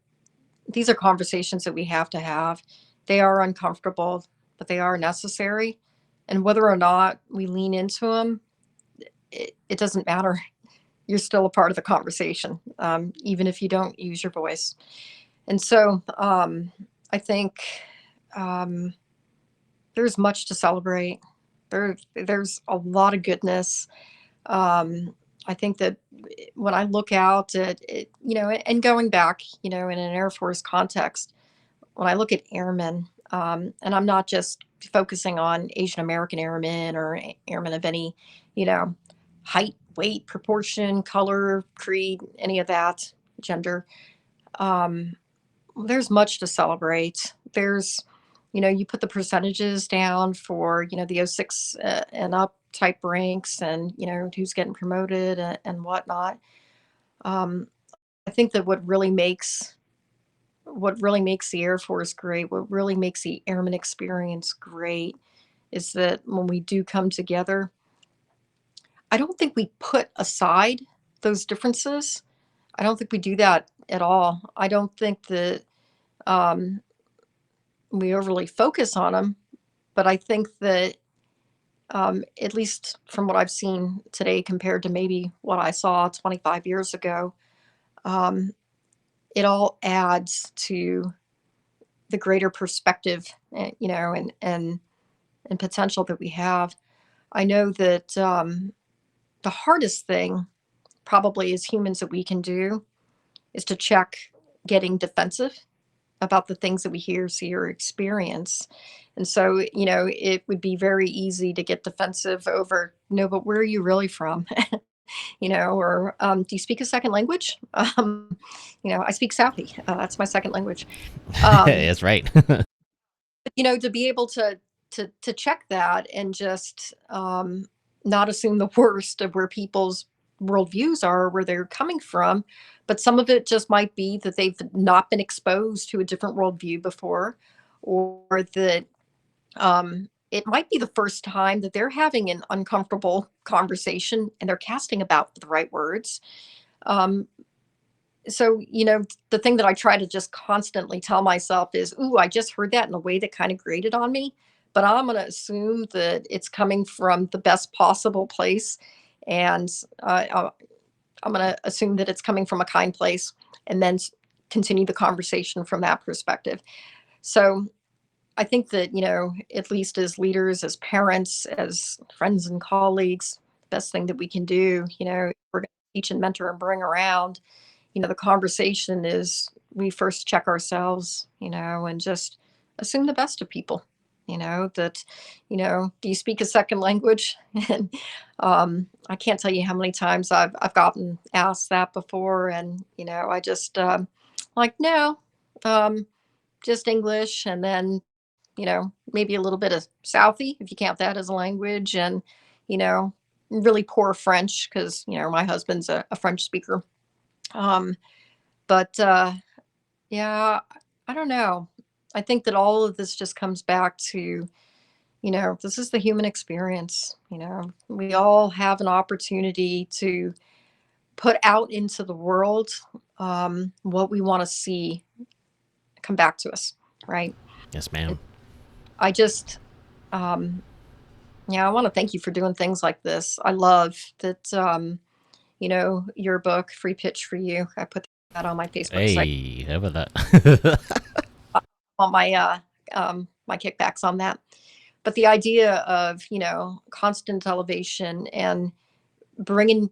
these are conversations that we have to have. They are uncomfortable, but they are necessary. And whether or not we lean into them, it doesn't matter. You're still a part of the conversation, even if you don't use your voice. And so I think um, there's much to celebrate. There's a lot of goodness. I think that when I look out at it, and going back, in an Air Force context, when I look at airmen, and I'm not just focusing on Asian American airmen or airmen of any, you know, height, weight, proportion, color, creed, any of that, gender. Um, there's much to celebrate. You put the percentages down for, the '06 and up type ranks and, who's getting promoted and whatnot. Um, I think that what really makes the Air Force great, what really makes the airman experience great is that when we do come together, I don't think we put aside those differences. I don't think we do that at all. I don't think that um, we overly focus on them, but I think that at least from what I've seen today compared to maybe what I saw 25 years ago, um, it all adds to the greater perspective, and potential that we have. I know that the hardest thing, probably as humans, that we can do is to check getting defensive about the things that we hear, see, or experience. And so, it would be very easy to get defensive over, no, but where are you really from? or do you speak a second language? I speak Saudi. That's my second language. Um, That's right. to be able to check that and just not assume the worst of where people's worldviews are, where they're coming from, but some of it just might be that they've not been exposed to a different worldview before, or that it might be the first time that they're having an uncomfortable conversation and they're casting about the right words. Um, so the thing that I try to just constantly tell myself is, ooh, I just heard that in a way that kind of grated on me, but I'm going to assume that it's coming from the best possible place. And I'm going to assume that it's coming from a kind place, and then continue the conversation from that perspective. So I think that, at least as leaders, as parents, as friends and colleagues, the best thing that we can do, we're going to teach and mentor and bring around, the conversation is we first check ourselves, and just assume the best of people, that, do you speak a second language? And I can't tell you how many times I've gotten asked that before. And, I just like, no, um, just English. And then, maybe a little bit of Southie, if you count that as a language. And, you know, really poor French because, my husband's a French speaker. Um, but yeah, I don't know. I think that all of this just comes back to, this is the human experience. We all have an opportunity to put out into the world what we want to see come back to us, right? Yes, ma'am. And I just, um, yeah, I want to thank you for doing things like this. I love that, your book, Free Pitch for You. I put that on my Facebook site. Hey, how about that? On my kickbacks on that. But the idea of constant elevation and bringing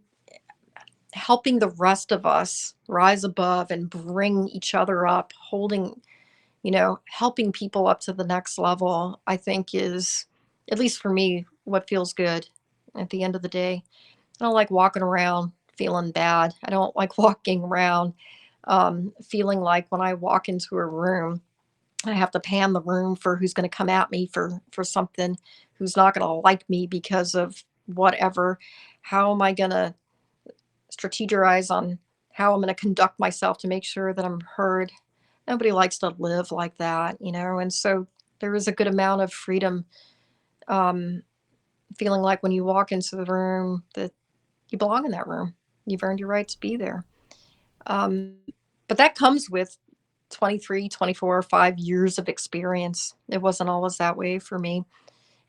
helping the rest of us rise above and bring each other up, holding helping people up to the next level, I think is, at least for me, what feels good at the end of the day. I don't like walking around feeling bad. I don't like walking around feeling like when I walk into a room I have to pan the room for who's going to come at me for something, who's not going to like me because of whatever. How am I going to strategize on how I'm going to conduct myself to make sure that I'm heard? Nobody likes to live like that, and so there is a good amount of freedom, um, feeling like when you walk into the room that you belong in that room. You've earned your right to be there. Um, but that comes with 23, 24, 5 years of experience. It wasn't always that way for me.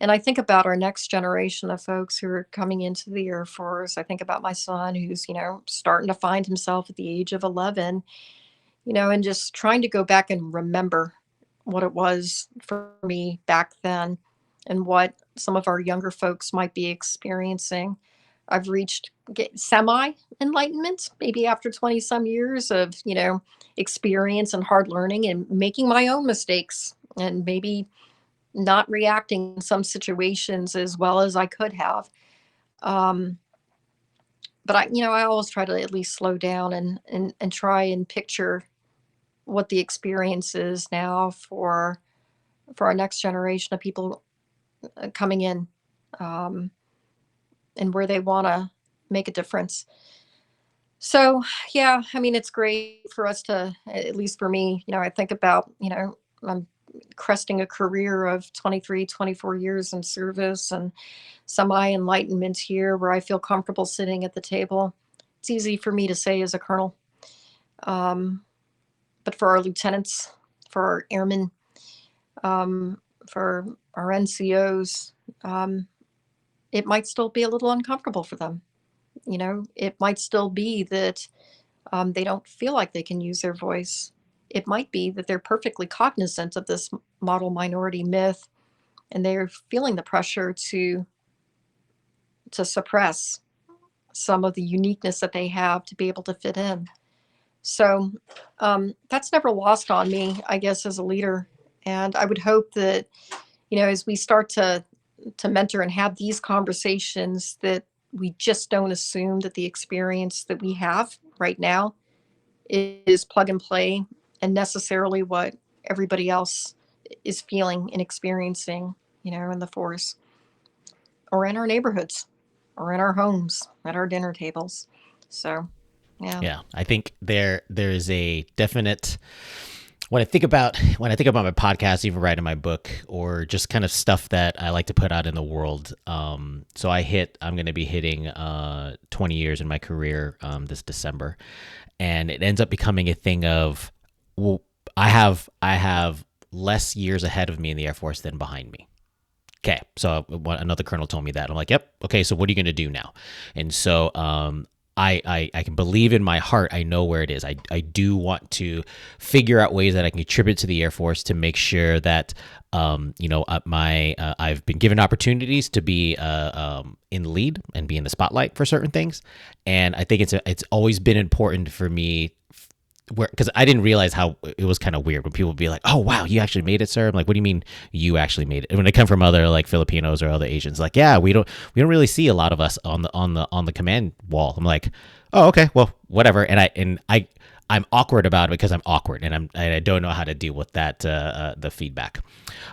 And I think about our next generation of folks who are coming into the Air Force. I think about my son who's, starting to find himself at the age of 11, and just trying to go back and remember what it was for me back then and what some of our younger folks might be experiencing. I've reached semi enlightenment, maybe after 20 some years of, experience and hard learning and making my own mistakes and maybe not reacting in some situations as well as I could have. Um, but I always try to at least slow down and try and picture what the experience is now for our next generation of people coming in, um, and where they want to make a difference. So, yeah, I mean, it's great for us to, at least for me, I think about, I'm cresting a career of 23, 24 years in service and semi enlightenment here where I feel comfortable sitting at the table. It's easy for me to say as a colonel. Um, but for our lieutenants, for our airmen, for our NCOs, um, it might still be a little uncomfortable for them. It might still be that they don't feel like they can use their voice. It might be that they're perfectly cognizant of this model minority myth, and they're feeling the pressure to suppress some of the uniqueness that they have to be able to fit in. So that's never lost on me, I guess, as a leader. And I would hope that as we start to mentor and have these conversations, that we just don't assume that the experience that we have right now is plug and play and necessarily what everybody else is feeling and experiencing, in the force or in our neighborhoods or in our homes at our dinner tables. So, yeah. Yeah, I think there is a definite when I think about my podcast, even writing my book, or just kind of stuff that I like to put out in the world. So I'm going to be hitting 20 years in my career this December, and it ends up becoming a thing of, well, I have less years ahead of me in the Air Force than behind me. Okay, so another colonel told me that. I'm like, yep. Okay, so what are you going to do now? And so I can believe in my heart. I know where it is. I do want to figure out ways that I can contribute to the Air Force to make sure that I've been given opportunities to be in the lead and be in the spotlight for certain things, and I think it's always been important for me, because I didn't realize how it was kind of weird when people would be like, "Oh wow, you actually made it, sir." I'm like, "What do you mean you actually made it?" And when they come from other like Filipinos or other Asians, like, "Yeah, we don't really see a lot of us on the command wall." I'm like, "Oh, okay, well, whatever." I'm awkward about it because I'm awkward, and I don't know how to deal with that the feedback.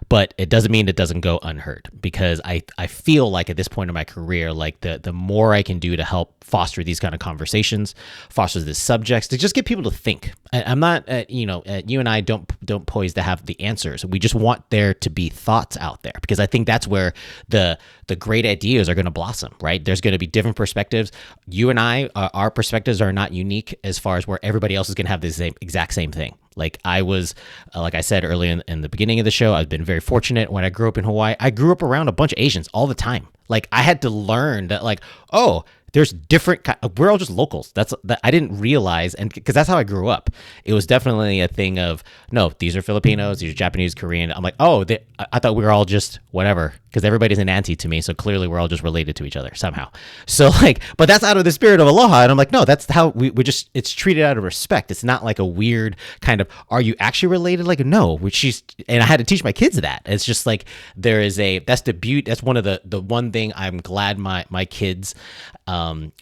But it doesn't mean it doesn't go unheard, because I feel like at this point in my career, like the more I can do to help foster these kind of conversations, foster these subjects, to just get people to think. I'm not, you and I don't poise to have the answers. We just want there to be thoughts out there, because I think that's where the great ideas are going to blossom, right? There's going to be different perspectives. You and I, our perspectives are not unique as far as where everybody else is going to have the exact same thing. Like like I said earlier in the beginning of the show, I've been very fortunate. When I grew up in Hawaii, I grew up around a bunch of Asians all the time. Like I had to learn that, like, oh, there's different. We're all just locals. That I didn't realize, and because that's how I grew up. It was definitely a thing of, no, these are Filipinos, these are Japanese, Korean. I'm like, oh, I thought we were all just whatever, because everybody's an auntie to me, so clearly we're all just related to each other somehow. So like, but that's out of the spirit of aloha, and I'm like, no, that's how we just. It's treated out of respect. It's not like a weird kind of, are you actually related? Like, no, and I had to teach my kids that. It's just like that's the beauty. That's one of the one thing I'm glad my kids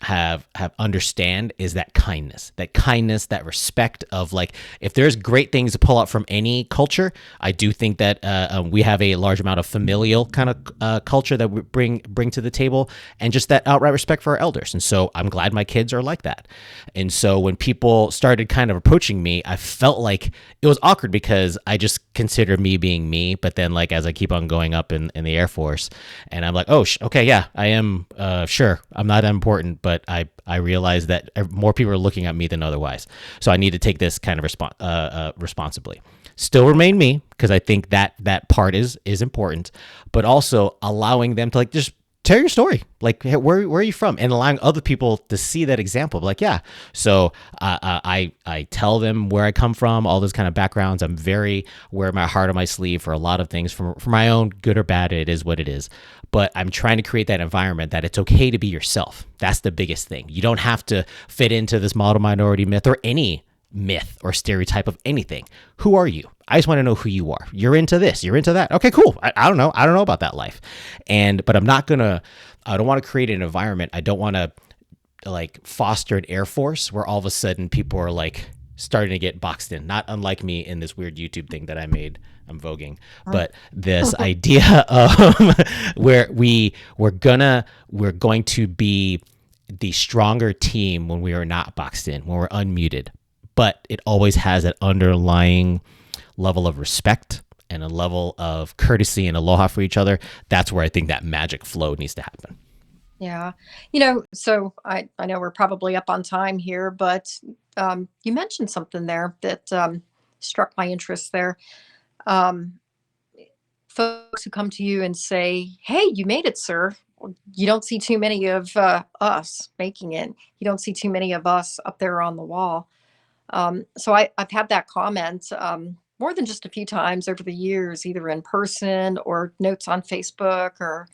have understand, is that kindness, that respect of, like, if there's great things to pull out from any culture, I do think that we have a large amount of familial kind of culture that we bring to the table, and just that outright respect for our elders. And so I'm glad my kids are like that. And so when people started kind of approaching me, I felt like it was awkward, because I just consider me being me. But then, like, as I keep on going up in the Air Force, and I'm like, oh, okay, yeah, I am, sure, I'm not important, but I realize that more people are looking at me than otherwise. So I need to take this kind of responsibly. Still remain me, because I think that part is important, but also allowing them to, like, just tell your story, like, hey, where are you from, and allowing other people to see that example. Like, yeah, so I tell them where I come from, all those kind of backgrounds. I'm very wear my heart on my sleeve for a lot of things, for my own good or bad. It is what it is, but I'm trying to create that environment that it's okay to be yourself. That's the biggest thing. You don't have to fit into this model minority myth, or any myth or stereotype of anything. Who are you? I just want to know who you are. You're into this, you're into that. Okay, cool. I don't know. I don't know about that life. But I don't want to create an environment. I don't want to, like, foster an Air Force where all of a sudden people are, like, starting to get boxed in. Not unlike me in this weird YouTube thing that I made. I'm voguing, but this idea of where we're going to be the stronger team when we are not boxed in, when we're unmuted. But it always has that underlying level of respect and a level of courtesy and aloha for each other. That's where I think that magic flow needs to happen. Yeah. So I know we're probably up on time here, but you mentioned something there that struck my interest there. Um, Folks who come to you and say, "Hey, you made it, sir." You don't see too many of us making it. You don't see too many of us up there on the wall. So I've had that comment more than just a few times over the years, either in person or notes on Facebook or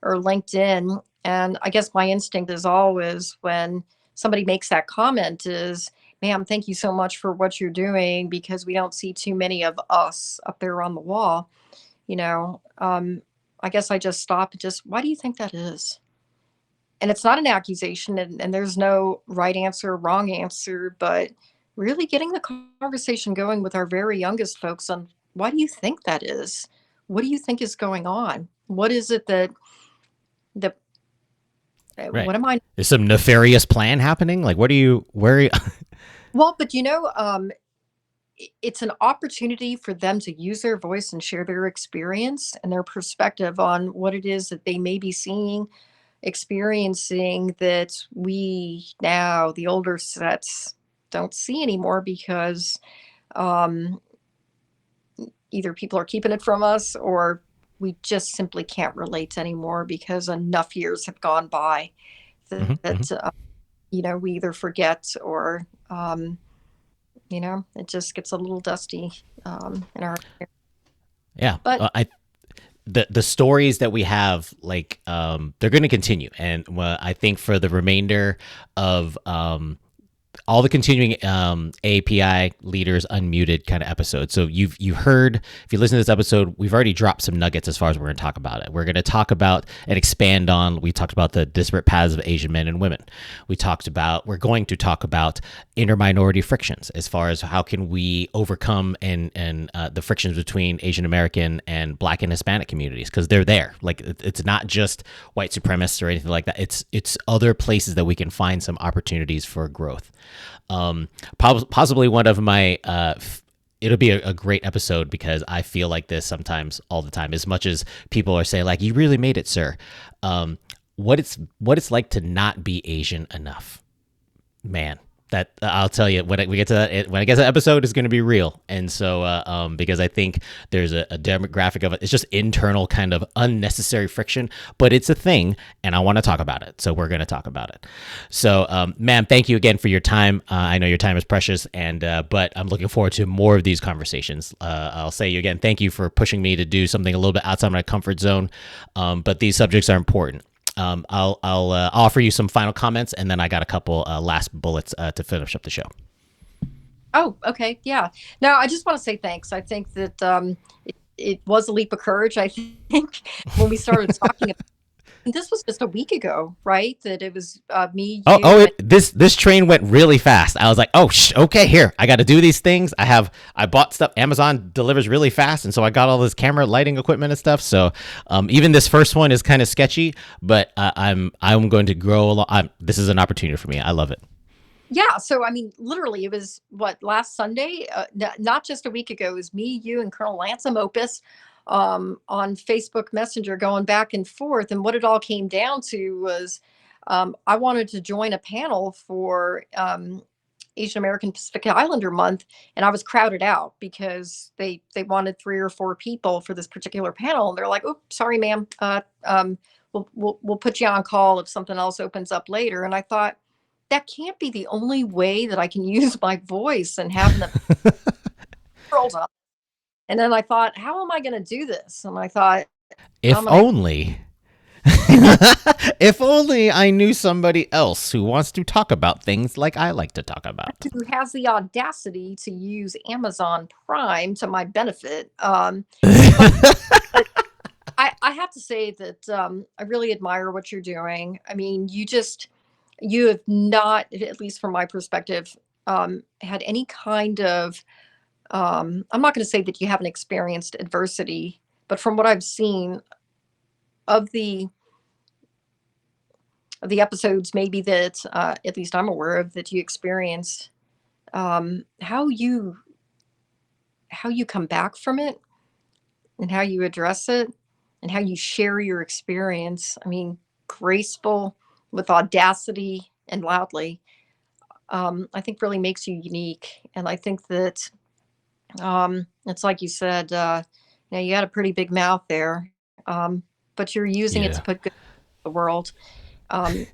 LinkedIn. And I guess my instinct is always, when somebody makes that comment, is, "Ma'am, thank you so much for what you're doing, because we don't see too many of us up there on the wall." You know, um, I guess I just stop and just, why do you think that is? and it's not an accusation, and there's no right answer or wrong answer, but really getting the conversation going with our very youngest folks on, why do you think that is? What do you think is going on? What is it that Right. what am I? There's some nefarious plan happening. Like, what are you? Where? Are you? Well, but it's an opportunity for them to use their voice and share their experience and their perspective on what it is that they may be seeing, experiencing, that we now, the older sets, don't see anymore because um, either people are keeping it from us, or we just simply can't relate anymore because enough years have gone by Mhm, mhm. that, we either forget, or it just gets a little dusty in our. Yeah. But I the stories that we have, like, they're going to continue, and I think for the remainder of all the continuing API leaders unmuted kind of episodes. So you heard, if you listen to this episode, we've already dropped some nuggets as far as we're going to talk about it. We're going to talk about and expand on. We talked about the disparate paths of Asian men and women. We're going to talk about interminority frictions as far as how can we overcome and the frictions between Asian American and Black and Hispanic communities, because they're there. Like, it's not just white supremacists or anything like that. It's other places that we can find some opportunities for growth. Possibly one of my it'll be a great episode, because I feel like this sometimes, all the time, as much as people are saying like, you really made it, sir. What it's like to not be Asian enough, man. That I'll tell you, when we get to that, when I get to that episode, is going to be real. And so because I think there's a demographic of it, it's just internal kind of unnecessary friction, but it's a thing, and I want to talk about it, so we're going to talk about it. So ma'am, thank you again for your time. I know your time is precious, and but I'm looking forward to more of these conversations. I'll say you again, thank you for pushing me to do something a little bit outside my comfort zone, but these subjects are important. I'll offer you some final comments, and then I got a couple last bullets to finish up the show. Oh, okay, yeah. No, I just want to say thanks. I think that it was a leap of courage. I think when we started talking about, this was just a week ago, right? That it was me, Oh, you, and this train went really fast. I was like, oh, okay, here, I got to do these things. I bought stuff. Amazon delivers really fast, and so I got all this camera lighting equipment and stuff. So even this first one is kind of sketchy, but I'm going to grow along. This is an opportunity for me. I love it. yeah. So I mean, literally, it was what, last Sunday, not just a week ago. It was me, you, and Colonel Lansom Opus on Facebook Messenger, going back and forth. And what it all came down to was, I wanted to join a panel for Asian American Pacific Islander Month, and I was crowded out because they wanted 3 or 4 people for this particular panel, and they're like, "Oh, sorry, ma'am. We'll put you on call if something else opens up later." And I thought, that can't be the only way that I can use my voice and have the world up. And then I thought, how am I going to do this? And I thought, If I'm going to. only. If only I knew somebody else who wants to talk about things like I like to talk about. Who has the audacity to use Amazon Prime to my benefit. But I have to say that I really admire what you're doing. I mean, you have not, at least from my perspective, had any kind of, I'm not going to say that you haven't experienced adversity, but from what I've seen of the episodes, maybe that at least I'm aware of, that you experienced, how you come back from it, and how you address it, and how you share your experience. I mean, graceful, with audacity, and loudly. I think really makes you unique. And I think that it's like you said, you got a pretty big mouth there, but you're using it to Yeah. put good in the world. Um,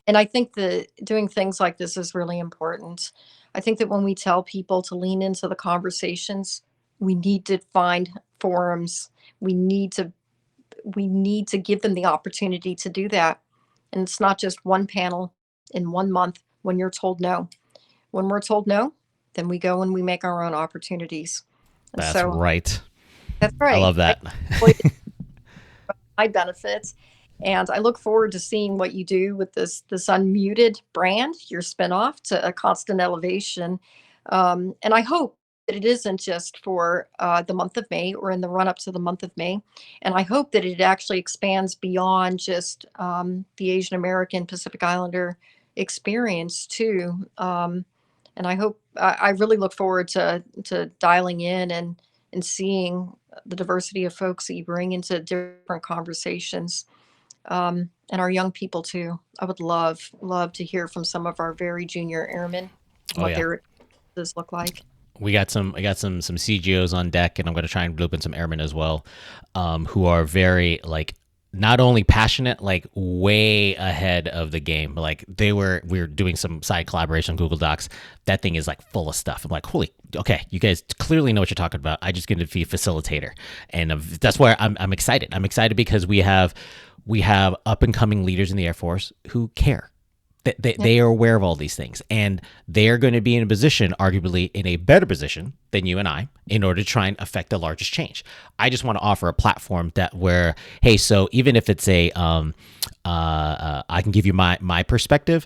and I think that doing things like this is really important. I think that when we tell people to lean into the conversations, we need to find forums. We need to we need to give them the opportunity to do that. And it's not just one panel in one month when you're told no. When we're told no, then we go and we make our own opportunities. And That's so right. that's I right. love I that. exploited my benefits. And I look forward to seeing what you do with this Unmuted brand, your spinoff to a Constant Elevation. And I hope that it isn't just for the month of May or in the run up to the month of May. And I hope that it actually expands beyond just the Asian American Pacific Islander experience too. And I really look forward to dialing in and seeing the diversity of folks that you bring into different conversations, and our young people too. I would love to hear from some of our very junior airmen Oh what yeah. their experiences look like. I got some CGOs on deck, and I'm going to try and loop in some airmen as well, who are very like not only passionate, like way ahead of the game. Like we were doing some side collaboration on Google Docs. That thing is like full of stuff. I'm like, holy, okay, you guys clearly know what you're talking about. I just going to be a facilitator, and that's why I'm excited. I'm excited because we have up and coming leaders in the Air Force who care. They are aware of all these things, and they're going to be in a position, arguably in a better position than you and I, in order to try and affect the largest change. I just want to offer a platform that where, hey, so even if it's I can give you my perspective,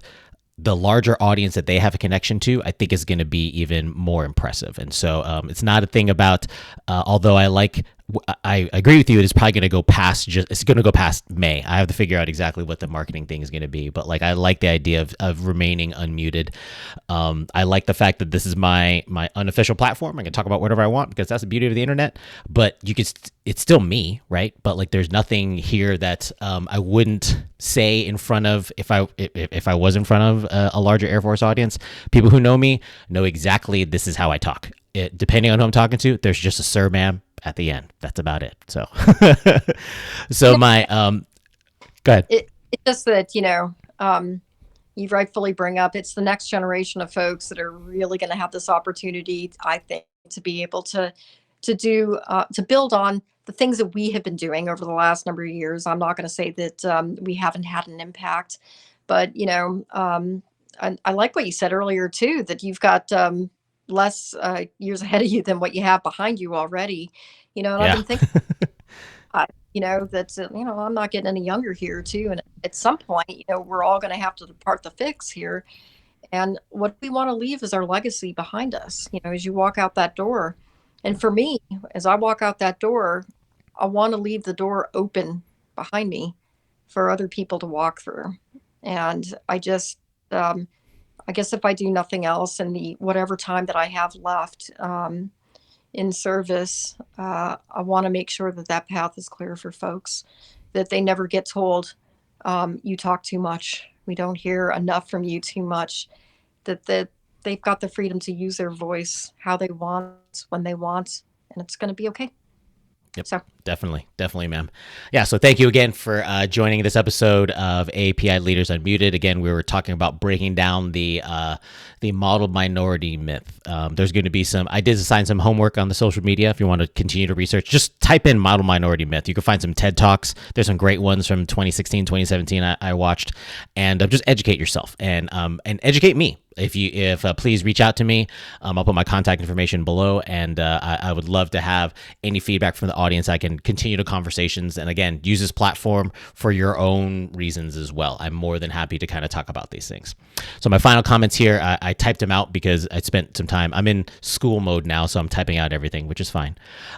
the larger audience that they have a connection to, I think is going to be even more impressive. And so it's not a thing about, although I agree with you, it's probably going to go past it's going to go past May. I have to figure out exactly what the marketing thing is going to be. But like, I like the idea of remaining unmuted. I like the fact that this is my unofficial platform. I can talk about whatever I want because that's the beauty of the internet. But it's still me, right? But like, there's nothing here that I wouldn't say in front of if I was in front of a larger Air Force audience. People who know me know exactly this is how I talk. Depending on who I'm talking to, there's just a sir, ma'am at the end. That's about it. So, so my go ahead. It's just that you rightfully bring up, it's the next generation of folks that are really going to have this opportunity, I think, to be able to build on the things that we have been doing over the last number of years. I'm not going to say that we haven't had an impact, but I like what you said earlier too, that you've got less years ahead of you than what you have behind you already. And I've Yeah. been thinking, that I'm not getting any younger here too, and at some point, we're all going to have to depart the fix here. And what we want to leave is our legacy behind us. As you walk out that door, and for me, as I walk out that door, I want to leave the door open behind me for other people to walk through. And I just, I guess if I do nothing else in the whatever time that I have left in service, I want to make sure that that path is clear for folks, that they never get told, you talk too much. We don't hear enough from you too much, that they've got the freedom to use their voice how they want, when they want, and it's going to be okay. Yep. So. Definitely, ma'am. Yeah. So thank you again for joining this episode of API Leaders Unmuted. Again, we were talking about breaking down the model minority myth. There's going to be I did assign some homework on the social media. If you want to continue to research, just type in model minority myth. You can find some TED Talks. There's some great ones from 2016, 2017 I watched, and just educate yourself and educate me. If please reach out to me. I'll put my contact information below, and I would love to have any feedback from the audience. I can continue the conversations, and again, use this platform for your own reasons as well. I'm more than happy to kind of talk about these things. So my final comments here, I typed them out because I spent some time. I'm in school mode now, so I'm typing out everything, which is fine.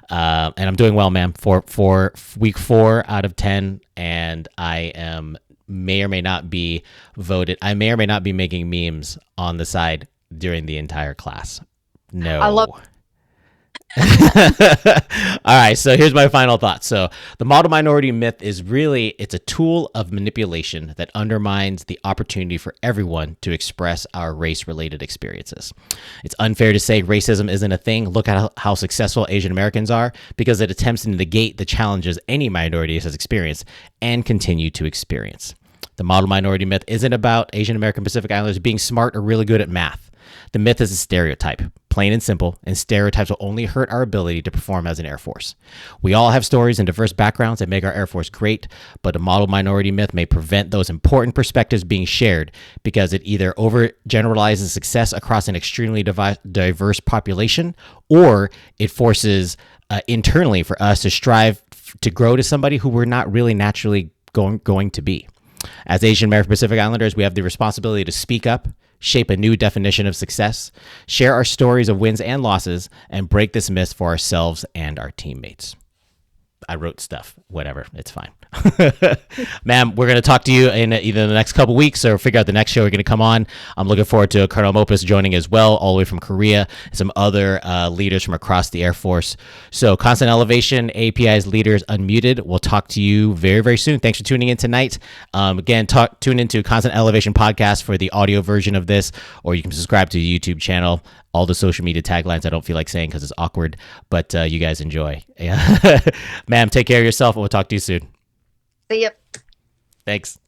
And I'm doing well, ma'am. For week 4 out of 10, and I may or may not be voted. I may or may not be making memes on the side during the entire class. No. I love. All right, so here's my final thought. So the model minority myth is really, it's a tool of manipulation that undermines the opportunity for everyone to express our race-related experiences. It's unfair to say racism isn't a thing. Look at how successful Asian Americans are, because it attempts to negate the challenges any minority has experienced and continue to experience. The model minority myth isn't about Asian American Pacific Islanders being smart or really good at math. The myth is a stereotype, plain and simple, and stereotypes will only hurt our ability to perform as an Air Force. We all have stories and diverse backgrounds that make our Air Force great, but a model minority myth may prevent those important perspectives being shared because it either overgeneralizes success across an extremely diverse population, or it forces internally for us to strive to grow to somebody who we're not really naturally going to be. As Asian American Pacific Islanders, we have the responsibility to speak up, shape a new definition of success, share our stories of wins and losses, and break this myth for ourselves and our teammates. I wrote stuff, whatever, it's fine. Ma'am, we're going to talk to you in either the next couple weeks or figure out the next show we're going to come on. I'm looking forward to Colonel Mopus joining as well, all the way from Korea, and some other leaders from across the Air Force. So Constant Elevation, API's Leaders Unmuted. We'll talk to you very, very soon. Thanks for tuning in tonight. Again, tune into Constant Elevation Podcast for the audio version of this, or you can subscribe to the YouTube channel. All the social media taglines I don't feel like saying because it's awkward, but you guys enjoy. Ma'am, take care of yourself, and we'll talk to you soon. See ya. Thanks.